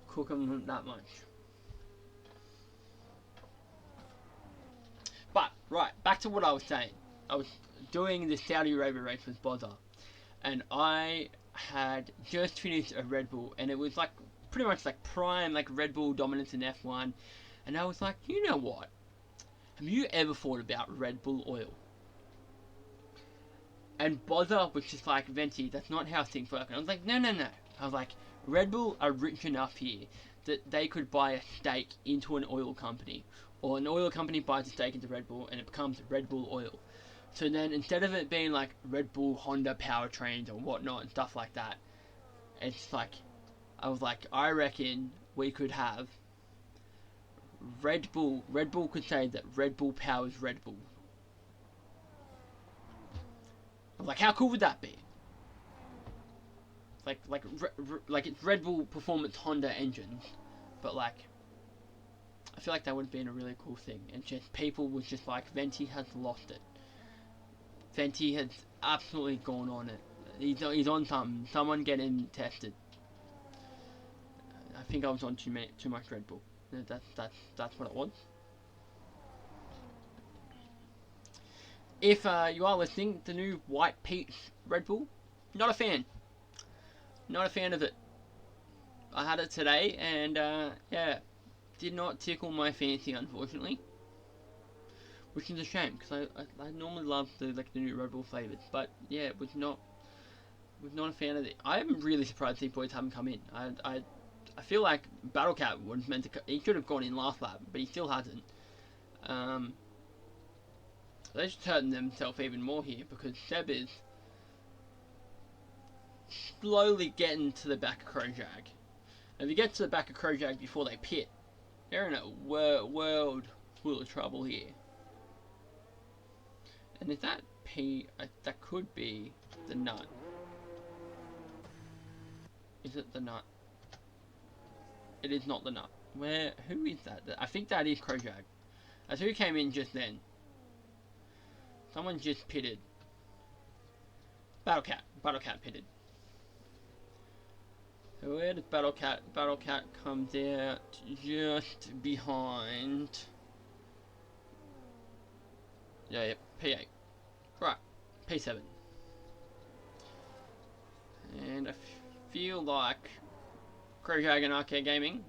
cook them that much. But right, back to what I was saying. I was doing the Saudi Arabia race with Bozza, and I had just finished a Red Bull, and it was like pretty much like prime like Red Bull dominance in F1, and I was like, you know what? Have you ever thought about Red Bull oil? And Bozza was just like, Venti, that's not how things work. And I was like, no. I was like, Red Bull are rich enough here that they could buy a stake into an oil company, or an oil company buys a stake into Red Bull, and it becomes Red Bull oil. So then, instead of it being like Red Bull Honda powertrains or whatnot and stuff like that, it's like, I was like, I reckon we could have Red Bull could say that Red Bull powers Red Bull. I was like, how cool would that be? Like it's Red Bull Performance Honda engines, but like, I feel like that would have been a really cool thing. And just people was just like, Venti has lost it. Venti has absolutely gone on it. He's on something. Someone get him tested. I think I was on too much Red Bull. That's what it was. If you are listening, the new White Peach Red Bull, not a fan. Not a fan of it. I had it today, and yeah, did not tickle my fancy, unfortunately. Which is a shame, because I normally love the new Red Bull flavors, but yeah, was not a fan of it. I'm really surprised these boys haven't come in. I feel like Battle Cat was meant to. He should have gone in last lap, but he still hasn't. They're just hurting themselves even more here because Seb is slowly getting to the back of Krojag. And if he gets to the back of Krojag before they pit, they're in a world full of trouble here. And is that that could be the nut. Is it the nut? It is not the nut. Who is that? I think that is Krojag. That's who came in just then. Someone just pitted. Battle Cat pitted. So where does Battle Cat? Battle Cat comes out just behind. Yeah, P8. Right, P7. And I feel like Krojag and Arcade Gaming, you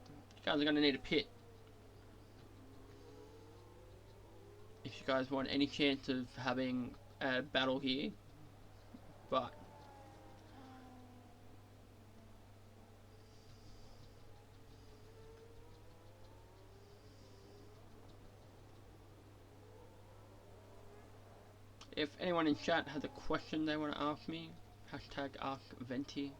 guys are going to need a pit. If you guys want any chance of having a battle here, but if anyone in chat has a question they want to ask me, hashtag AskVenti.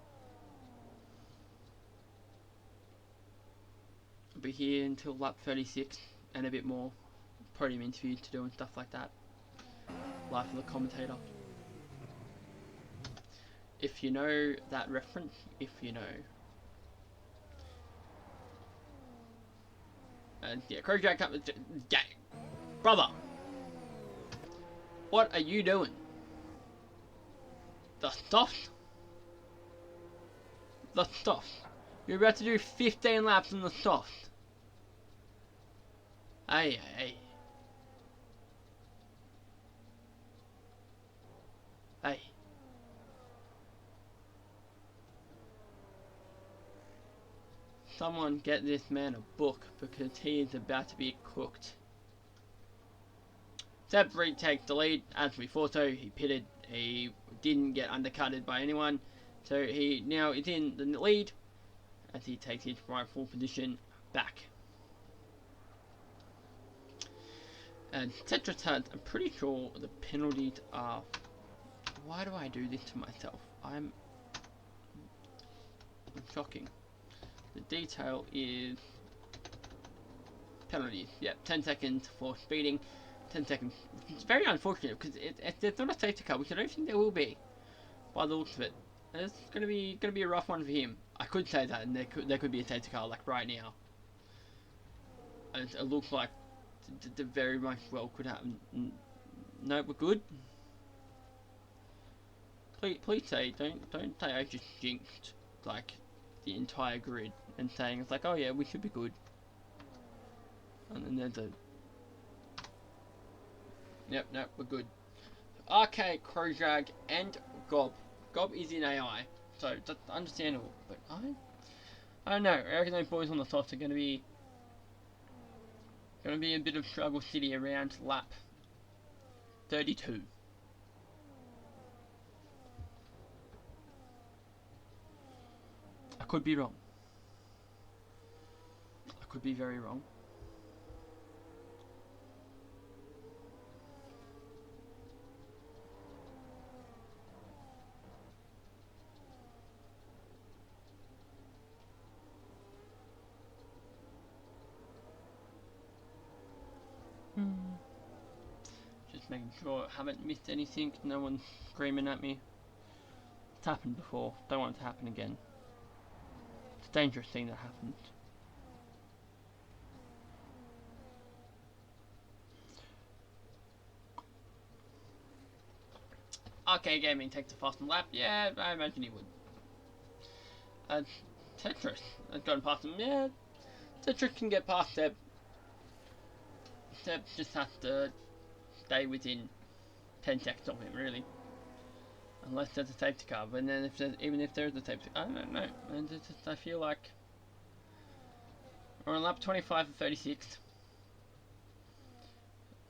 I'll be here until lap 36 and a bit more. Podium interviews to do and stuff like that. Life of the commentator. If you know that reference, if you know. And yeah, Krojag Cup is brother. What are you doing? The soft? The soft. You're about to do 15 laps on the soft. Hey, hey. Hey. Someone get this man a book because he is about to be cooked. Seb takes the lead as we thought so. He pitted. He didn't get undercutted by anyone. So he now is in the lead as he takes his rightful position back. And Tetris has, I'm pretty sure the penalties are... Why do I do this to myself? I'm shocking. The detail is penalties. Yep, 10 seconds for speeding. 10 seconds. It's very unfortunate because there's not a safety car, which I don't think there will be, by the looks of it. It's gonna be a rough one for him. I could say that, and there could be a safety car like right now. And it looks like the very much well could happen. No, we're good. Please say don't say I just jinxed like the entire grid and saying it's like, oh yeah, we should be good. And then there's a... Yep, no, we're good. RK, Crowdrag, and Gob. Gob is in AI, so that's understandable. But I don't know. I reckon those boys on the softs are going to be a bit of struggle city around lap 32. I could be wrong. I could be very wrong. Just making sure I haven't missed anything. No one's screaming at me. It's happened before. Don't want it to happen again. It's a dangerous thing that happens. RK Gaming takes a fast lap. Yeah, I imagine he would. Tetris has gone past him. Yeah, Tetris can get past Seb. Seb just has to stay within 10 seconds of him, really. Unless there's a safety car, but then even if there's a safety car, I don't know. I feel like we're on lap 25 and 36.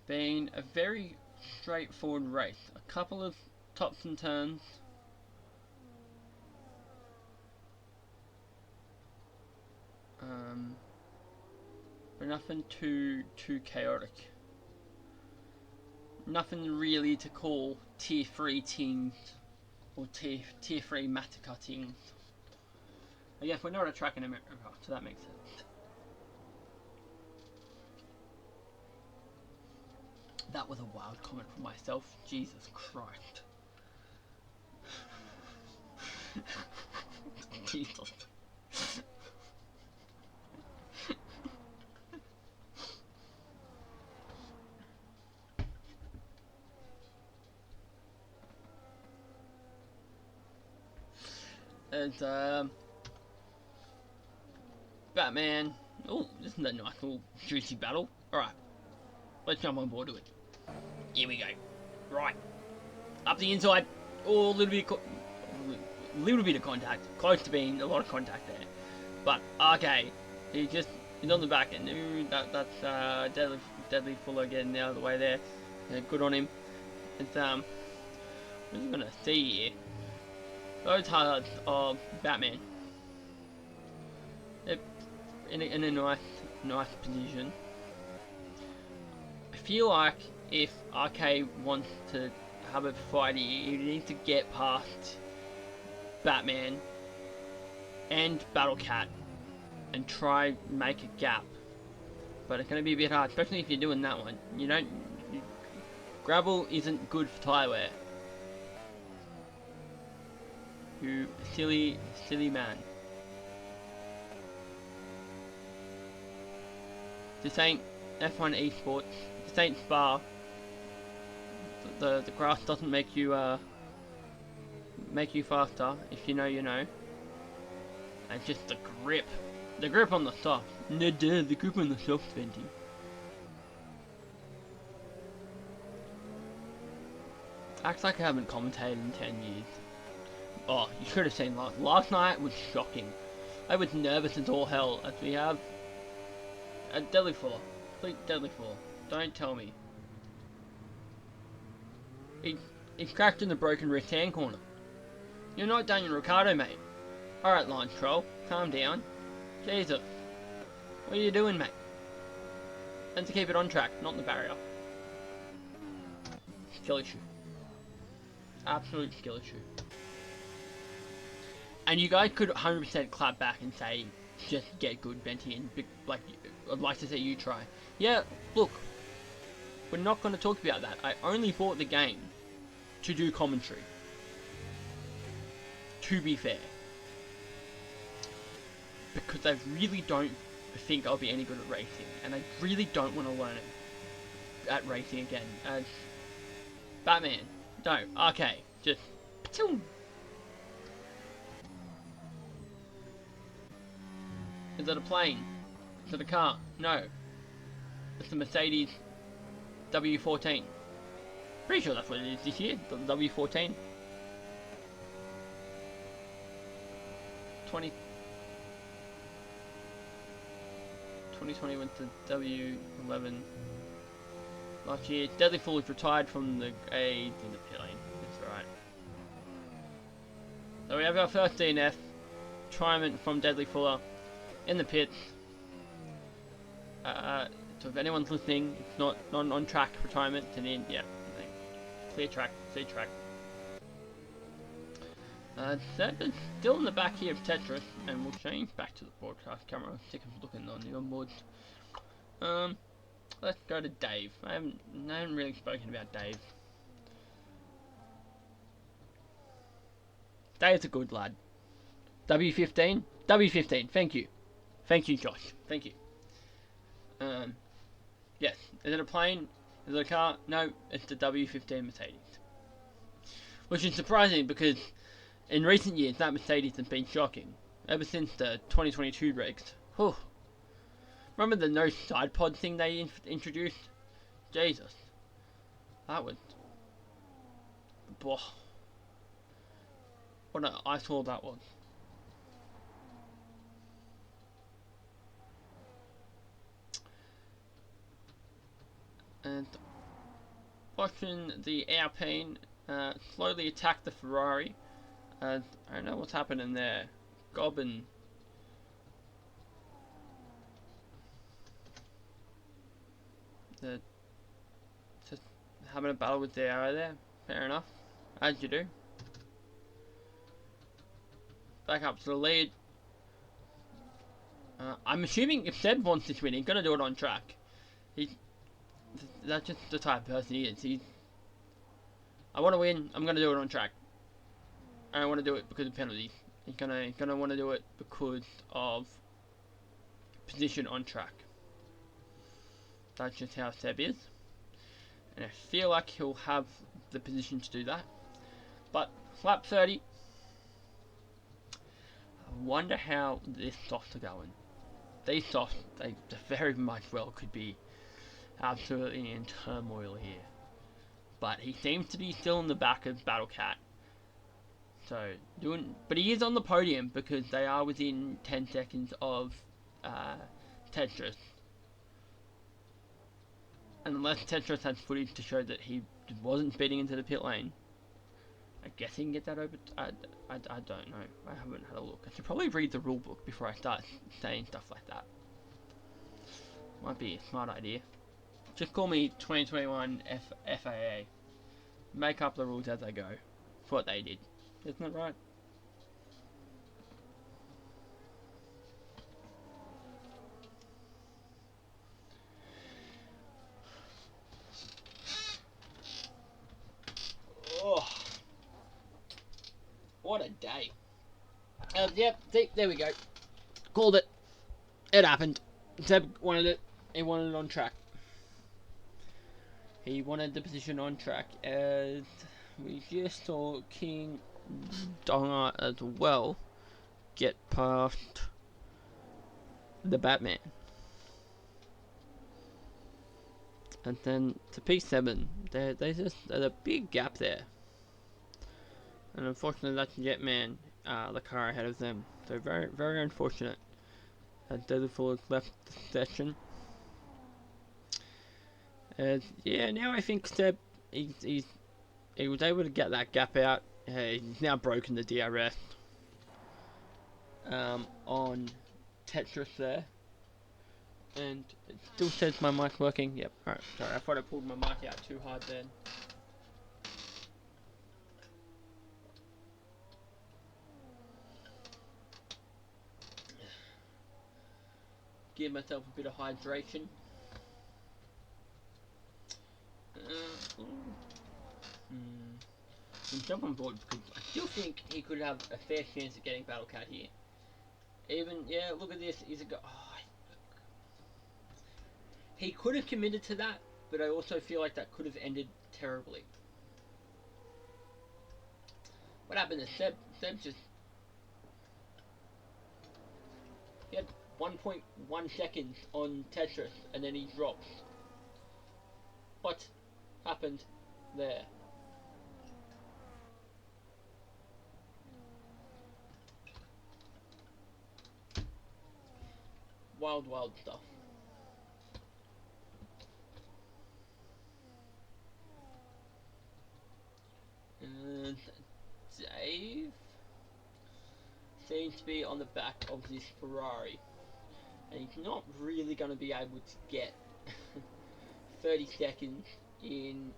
Been a very straightforward race. A couple of tops and turns. But nothing too chaotic. Nothing really to call tier 3 teams or tier 3 Matica teams. I guess we're not a track in America, so that makes sense. That was a wild comment from myself. Jesus Christ. Jesus. And Batman. Oh, this is a nice little juicy battle. Alright, let's jump on board to it. Here we go. Right, up the inside. Oh, a little bit of contact. Close to being a lot of contact there. But okay, he's on the back end. Ooh, that's deadly Fuller getting out of the way there. Good on him. It's what are we gonna see here? Those highlights of Batman. In a nice position. I feel like if RK wants to have a fight, he needs to get past Batman and Battlecat and try make a gap. But it's going to be a bit hard, especially if you're doing that one. Gravel isn't good for tyre wear. You silly man. This ain't F1 esports. This ain't Spa. The grass doesn't make you make you faster. If you know, you know. And just the grip. The grip on the soft. No, duh, the grip on the soft, Venti. Acts like I haven't commentated in 10 years. Oh, you should have seen last night was shocking. I was nervous as all hell as we have a deadly fall. Complete deadly fall. Don't tell me. He's cracked in the broken wrist hand corner. You're not Daniel Ricciardo, mate. Alright, Lance Troll, calm down. Jesus. What are you doing, mate? And to keep it on track, not in the barrier. Skill issue. Absolute skill issue. And you guys could 100% clap back and say, just get good, Venti, and like, I'd like to see you try. Yeah, look, we're not going to talk about that. I only bought the game to do commentary. To be fair. Because I really don't think I'll be any good at racing. And I really don't want to learn it at racing again. As Batman. No, okay. Just... Is it a plane? Is it a car? No. It's the Mercedes W14. Pretty sure that's what it is this year, the W14. 2020 went to W11 last year. Deadly Fool is retired from the in the pit lane. That's right. So we have our first DNF. Triumph from Deadly Fuller in the pits. So if anyone's listening, it's not on track retirement. It's an in. Yeah. Clear track. Clear track. It's still in the back here of Tetris, and we'll change back to the broadcast camera. Sick of looking on the onboards. Let's go to Dave. I haven't really spoken about Dave. Dave's a good lad. W15? W15, thank you. Thank you, Josh. Thank you. Yes. Is it a plane? Is it a car? No, it's the W15 Mercedes. Which is surprising because in recent years that Mercedes has been shocking. Ever since the 2022 regs. Whew. Remember the no side pod thing they introduced? Jesus. That was... Boah. What an eyesore that was. And watching the Alpine slowly attack the Ferrari. I don't know what's happening there. Gobbin. Just having a battle with the arrow there. Fair enough. As you do. Back up to the lead. I'm assuming if Seb wants this win, he's going to do it on track. That's just the type of person he is. I want to win, I'm going to do it on track. I don't want to do it because of penalties. He's gonna want to do it because of position on track. That's just how Seb is. And I feel like he'll have the position to do that. But lap 30. I wonder how this softs are going. These softs, they very much well could be absolutely in turmoil here. But he seems to be still in the back of Battle Cat. So but he is on the podium because they are within 10 seconds of Tetris. And unless Tetris has footage to show that he wasn't speeding into the pit lane, I guess he can get that over. I don't know. I haven't had a look. I should probably read the rule book before I start saying stuff like that. Might be a smart idea. Just call me 2021 FAA. Make up the rules as I go. That's what they did. Isn't it right? Oh, what a day. Yep, see, there we go. Called it. It happened. Seb wanted it. He wanted it on track. He wanted the position on track as we just saw King Donga as well get past the Batman. And then to P7, there's a big gap there. And unfortunately, that's Jetman, the car ahead of them. So very, very unfortunate. Desert Full left the session. Yeah, now I think Seb, he was able to get that gap out. He's now broken the DRS on Tetris there. And it still says my mic working. Yep, alright, sorry, I thought I pulled my mic out too hard then. Give myself a bit of hydration. And jump on board because I still think he could have a fair chance of getting Battle Cat here. Even, yeah, look at this. He's a go. Oh, he could have committed to that, but I also feel like that could have ended terribly. What happened to Seb? Seb just... He had 1.1 seconds on Tetris, and then he drops. What happened there? Wild, wild stuff. And Dave seems to be on the back of this Ferrari, and he's not really going to be able to get 30 seconds in,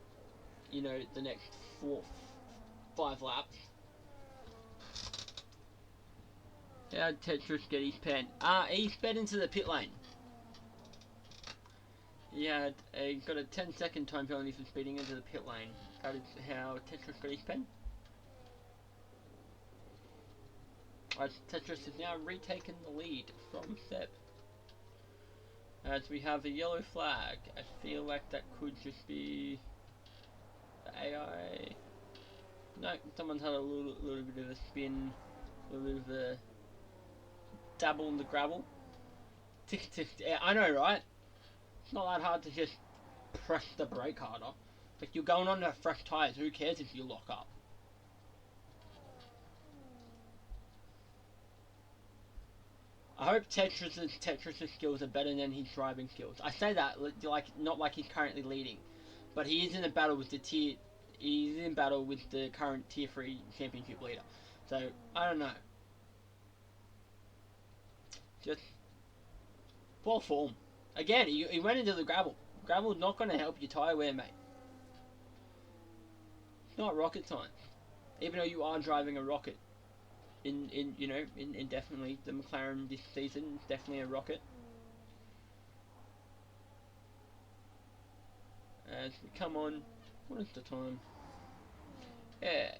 you know, the next 5 laps. How'd Tetris get his pen? He sped into the pit lane. He had got a 10-second time penalty for speeding into the pit lane. That is how Tetris got his pen. Right, Tetris has now retaken the lead from Seb. As we have a yellow flag, I feel like that could just be the AI. No, someone's had a little bit of a spin, a little bit of a dabble in the gravel. Tick tick. Yeah, I know, right? It's not that hard to just press the brake harder. Like, you're going on to fresh tyres. Who cares if you lock up? I hope Tetris's skills are better than his driving skills. I say that like not like he's currently leading, but he is in a battle with he's in battle with the current Tier 3 championship leader. So I don't know. Just poor form. Again, he went into the gravel. Gravel's not going to help your tyre wear, mate. It's not rocket science. Even though you are driving a rocket. In definitely the McLaren this season is definitely a rocket. As we come on, what is the time? Yeah.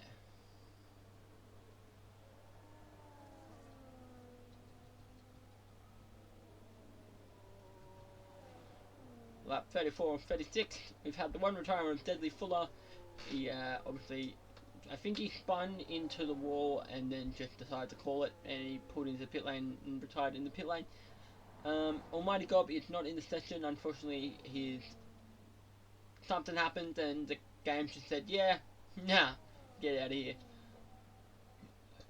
Lap 34 and 36. We've had the one retirement of Deadly Fuller. He obviously, I think he spun into the wall and then just decided to call it, and he pulled into the pit lane and retired in the pit lane. Almighty Gob is not in the session. Unfortunately, something happened and the game just said, yeah, nah, get out of here,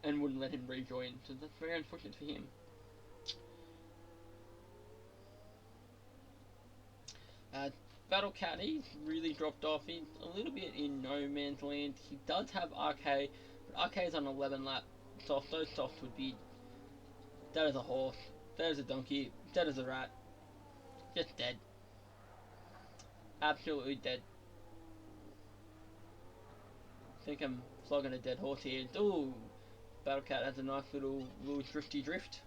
and wouldn't let him rejoin. So that's very unfortunate for him. Battle Cat, he's really dropped off. He's a little bit in no man's land. He does have RK, but RK is on 11 lap soft. Those softs would be dead as a horse, dead as a donkey, dead as a rat. Just dead. Absolutely dead. I think I'm flogging a dead horse here. Ooh, Battle Cat has a nice little drifty drift.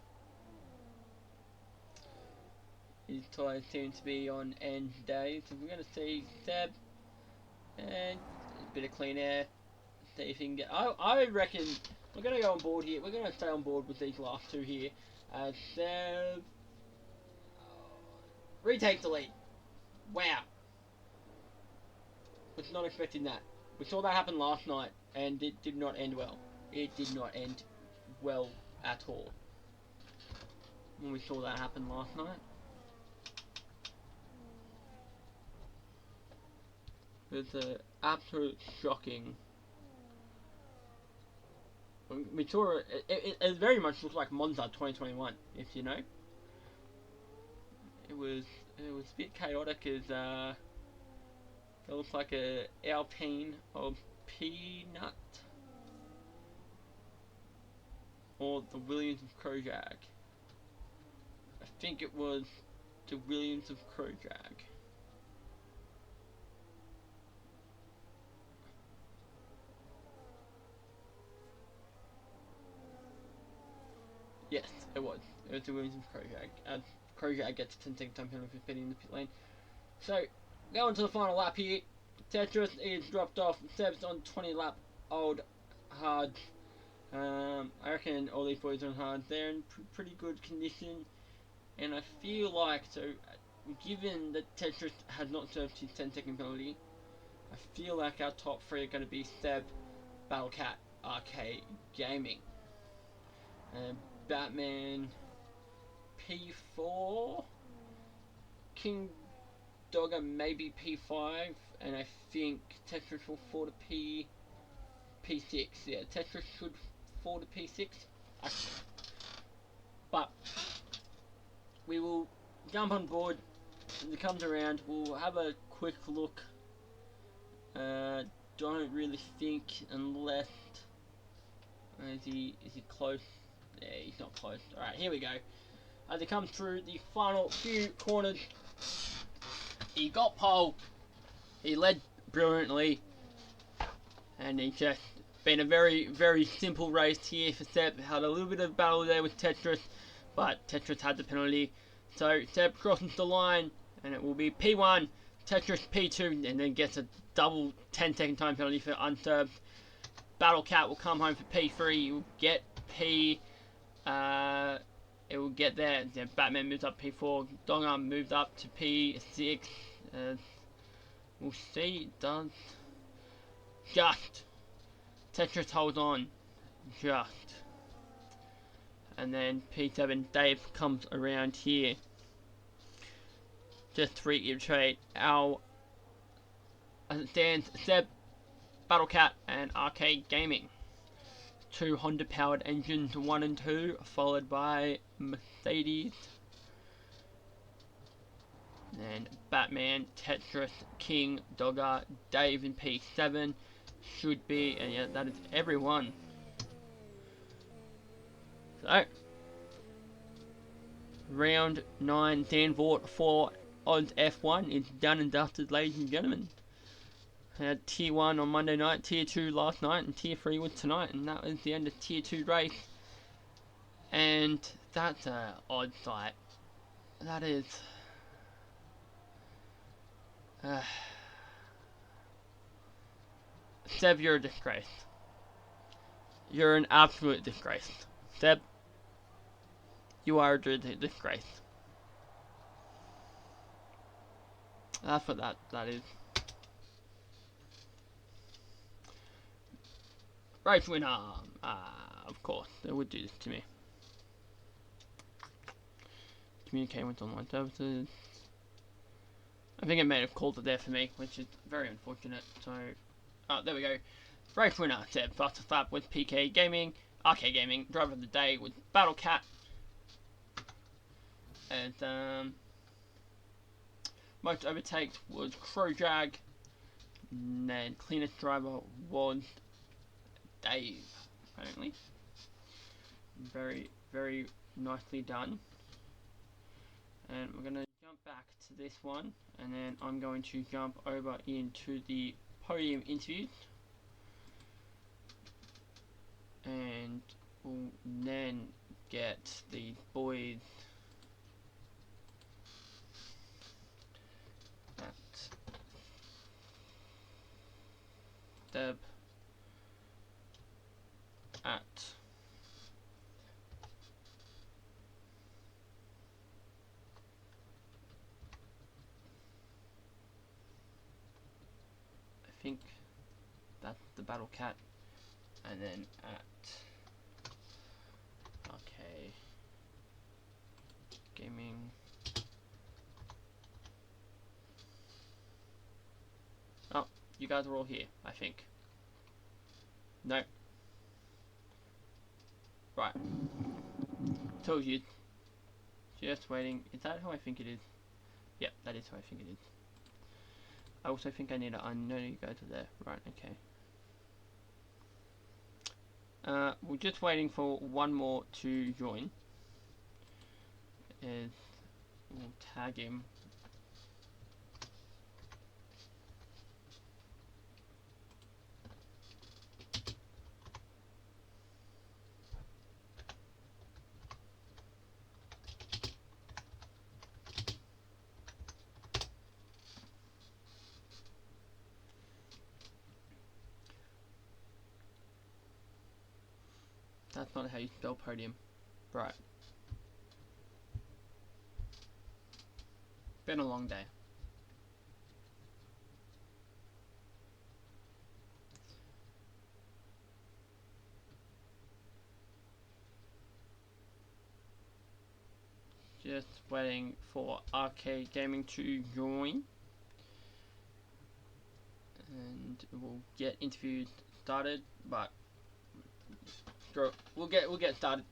His tyres seem to be on end days. So we're going to see Seb and a bit of clean air. See if he can get. I reckon we're going to go on board here. We're going to stay on board with these last two here. Seb retake the lead. Wow. Was not expecting that. We saw that happen last night and it did not end well. it did not end well at all when we saw that happen last night. It was an absolute shocking. We saw it very much looked like Monza 2021, if you know. It was a bit chaotic as it looks like a Alpine of Peanut or the Williams of Kojak. I think it was the Williams of Kojak. Yes, it was. It was the Williams of Kojak. Kojak gets a 10-second time penalty for spinning in the pit lane. So, going to the final lap here. Tetris is dropped off. Seb's on 20 lap old hard. I reckon all these boys are on hard. They're in pretty good condition. And I feel like, given that Tetris has not served his 10-second penalty, I feel like our top three are going to be Seb, Battlecat, RK Gaming. Batman P4, King Dogger maybe P5, and I think Tetris will fall to P6. Yeah, Tetris should fall to P6. But we will jump on board when it comes around. We'll have a quick look. Don't really think unless is he close? Yeah, he's not close. Alright, here we go. As he comes through the final few corners, he got pole. He led brilliantly, and he just been a very, very simple race here for Seb. Had a little bit of battle there with Tetris, but Tetris had the penalty. So Seb crosses the line, and it will be P1, Tetris P2, and then gets a double 10-second time penalty for unserved. Battlecat will come home for P3. He will get P. It will get there. Then Batman moves up P4. Dongarm moved up to P6. We'll see. Does just Tetris holds on, just, and then P7 Dave comes around here. Just to reiterate, as it stands, Seb, Battlecat, and Arcade Gaming. 2 Honda powered engines, 1 and 2, followed by Mercedes. And Batman, Tetris, King, Dogger, Dave in P7 should be, and yeah, that is everyone. So, round 9 Danvort for AUSF1 is done and dusted, ladies and gentlemen. Had Tier 1 on Monday night, Tier 2 last night, and Tier 3 was tonight, and that was the end of Tier 2 race. And that's an odd sight. That is... Seb, you're a disgrace. You're an absolute disgrace. Seb, you are a disgrace. That's what that is. Race winner. Of course, they would do this to me. Communicating with online services. I think it may have called it there for me, which is very unfortunate. So, there we go. Race winner, Seb. Fastest lap with PK Gaming. RK Gaming. Driver of the day with Battlecat. And, most overtakes was Crowjag. And then cleanest driver was Dave, apparently. Very, very nicely done. And we're going to jump back to this one, and then I'm going to jump over into the podium interviews, and we'll then get the boys at Deb at I think that's the Battlecat and then at okay gaming. Oh, you guys are all here, I think. No. Right. Told you. Just waiting. Is that how I think it is? Yep, that is how I think it is. I also think I need to. I know you guys are there. Right. Okay. We're just waiting for one more to join. Is we'll tag him. That's not how you spell podium. Right. Been a long day. Just waiting for Arcade Gaming to join. And we'll get interviews started, but we'll get started.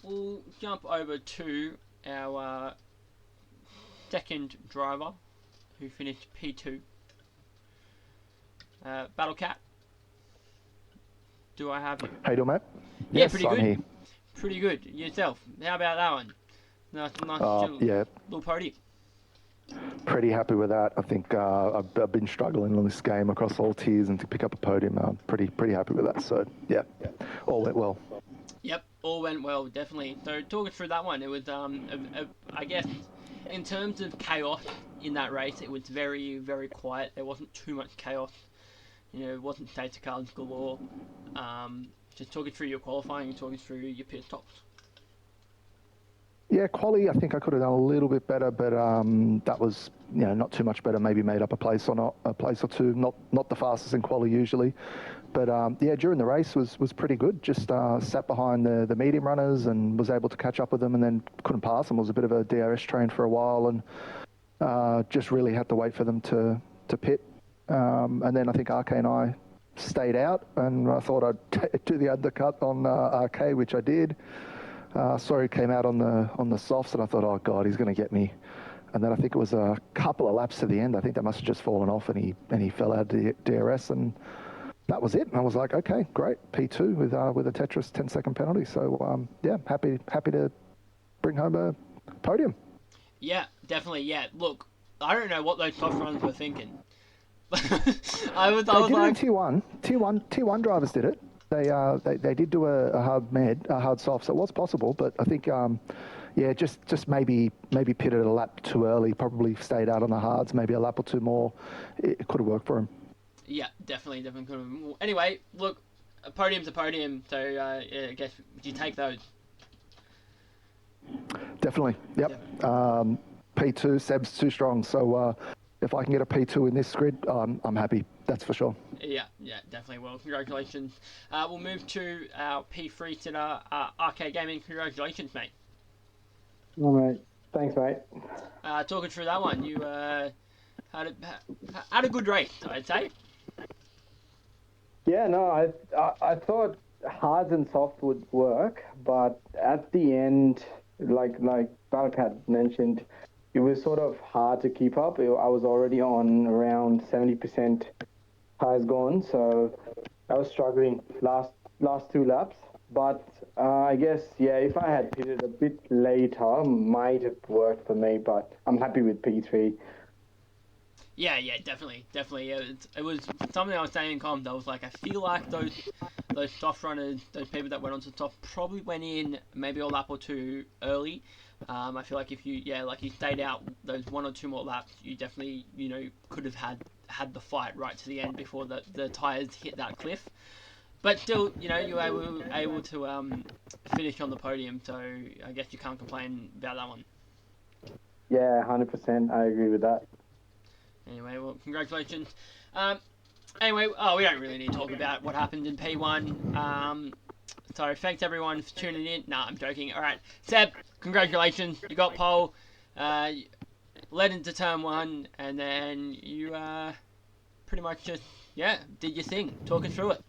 We'll jump over to our second driver, who finished P2. Battlecat. Do I have you? How you doing, mate? Yeah, yes, pretty I'm good. Here. Pretty good. Yourself? How about that one? Nice Yeah, little podium. pretty happy with that. I think I've been struggling on this game across all tiers, and to pick up a podium, I'm pretty happy with that. So yeah, all went well. Yep, all went well, definitely. So talking through that one, it was I guess in terms of chaos in that race, it was very, very quiet. There wasn't too much chaos. You know, it wasn't safety cars galore. Just talking through your qualifying and talking through your pit stops. Yeah, quali, I think I could have done a little bit better, but that was not too much better. Maybe made up a place or two. Not the fastest in quali usually, but yeah, during the race was pretty good. Just sat behind the medium runners and was able to catch up with them, and then couldn't pass them. Was a bit of a DRS train for a while, and just really had to wait for them to pit. And then I think RK and I stayed out, and I thought I'd do the undercut on RK, which I did. Sorry, came out on the softs, and I thought, oh god, he's going to get me. And then I think it was a couple of laps to the end. I think that must have just fallen off, and he fell out of DRS, and that was it. And I was like, okay, great, P2 with a Tetris 10-second penalty. So yeah, happy to bring home a podium. Yeah, definitely. Yeah, look, I don't know what those soft runs were thinking. I was did like, it in T1 drivers did it. They did do a hard soft, so it was possible. But I think, yeah, just maybe pitted a lap too early. Probably stayed out on the hards. Maybe a lap or two more. It could have worked for him. Yeah, definitely could have. Anyway, look, a podium's a podium. So yeah, I guess you take those. Definitely. Yep. P2, Seb's too strong. So if I can get a P2 in this grid, I'm happy. That's for sure. Yeah, definitely. Well, congratulations. We'll move to our P3 sitter, Arcade Gaming. Congratulations, mate. All right. Thanks, mate. Talking through that one, you had a good race, I'd say. Yeah, no, I thought hards and soft would work, but at the end, like Battlecat mentioned, it was sort of hard to keep up. I was already on around 70% tires gone, so I was struggling last two laps. But I guess, yeah, if I had pitted a bit later, might have worked for me, but I'm happy with P3. Yeah, definitely. It was something I was saying in comms. I was like, I feel like those soft runners, those people that went on to the top, probably went in maybe a lap or two early. I feel like if you stayed out those one or two more laps, you definitely could have had the fight right to the end before the tires hit that cliff. But still, you were able to finish on the podium, so I guess you can't complain about that one. Yeah, 100%. I agree with that. Anyway, well, congratulations. Anyway, we don't really need to talk about what happened in P1. So thanks everyone for tuning in. Nah, I'm joking. All right, Seb, congratulations. You got pole. Led into turn 1, and then you pretty much just did your thing. Talk us through it.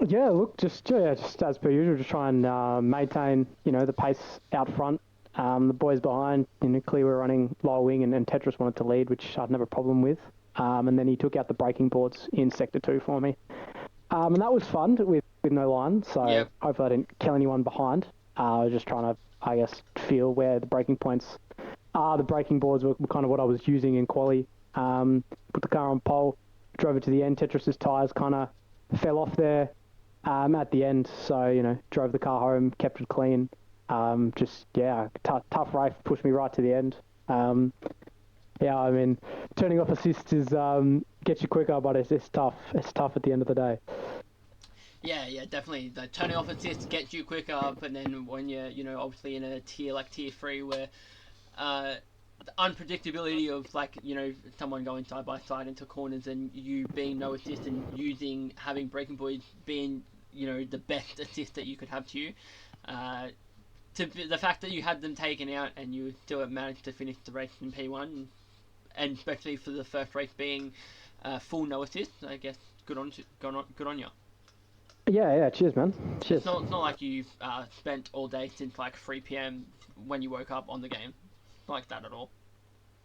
Yeah, look, just as per usual, just try and maintain, the pace out front. The boys behind, clearly were running lower wing, and Tetris wanted to lead, which I'd never a problem with. And then he took out the braking boards in Sector 2 for me. And that was fun with no line, so hopefully I didn't kill anyone behind. I was just trying to, I guess, feel where the braking points are. The braking boards were kind of what I was using in quali. Put the car on pole, drove it to the end. Tetris's tyres kind of fell off there at the end, so, drove the car home, kept it clean. Tough race, pushed me right to the end. I mean, turning off assists is gets you quicker, but it's tough. It's tough at the end of the day. Yeah, definitely. The turning off assists gets you quicker, but then when you're, obviously in a tier like tier 3 where the unpredictability of someone going side by side into corners and you being no assist and having braking boys being the best assist that you could have to you, the fact that you had them taken out and you still managed to finish the race in P1, and especially for the first race being full no assist, I guess good on you. Yeah, cheers, man. Cheers. It's not like you've spent all day since 3 p.m. when you woke up on the game. Not like that at all.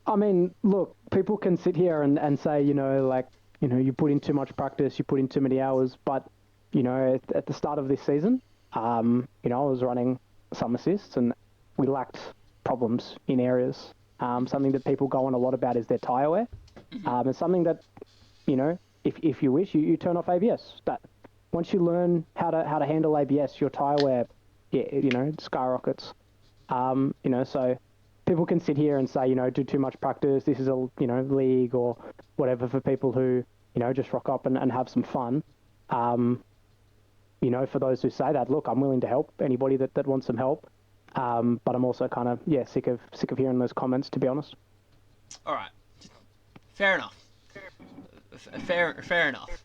I mean, look, people can sit here and say, you put in too much practice, you put in too many hours, but, at the start of this season, I was running some assists and we lacked problems in areas. Something that people go on a lot about is their tyre wear. And something that, if you wish, you turn off ABS. That once you learn how to handle ABS, your tyre wear, skyrockets. So people can sit here and say, do too much practice. This is a, league or whatever for people who, just rock up and have some fun. For those who say that, look, I'm willing to help anybody that wants some help. But I'm also kind of, sick of hearing those comments, to be honest. All right. Fair enough. Fair enough.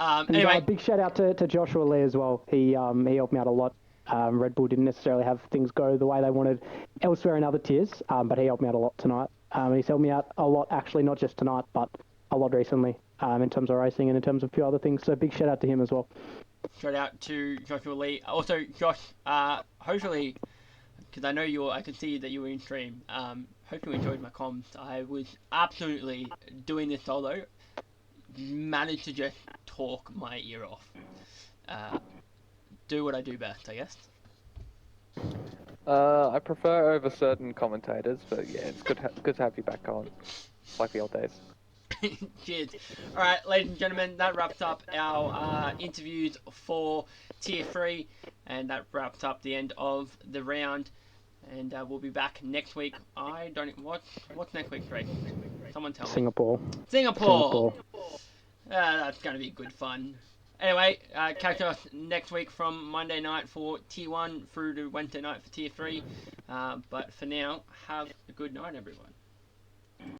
Anyway. Big shout out to Joshua Lee as well. He helped me out a lot. Red Bull didn't necessarily have things go the way they wanted elsewhere in other tiers, but he helped me out a lot tonight. He's helped me out a lot, actually, not just tonight, but a lot recently, in terms of racing and in terms of a few other things. So big shout out to him as well. Shout out to Joshua Lee. Also, Josh, hopefully, because I know I can see that you were in stream. Hope you enjoyed my comms. I was absolutely doing this solo. Managed to just talk my ear off. Do what I do best, I guess. I prefer over certain commentators, but yeah, it's good to have you back on. It's like the old days. Cheers. Alright, ladies and gentlemen, that wraps up our interviews for Tier 3, and that wraps up the end of the round. And we'll be back next week. What's next week's race? Someone tell me. Singapore! That's going to be good fun. Anyway, catch us next week from Monday night for Tier 1 through to Wednesday night for Tier 3. But for now, have a good night, everyone.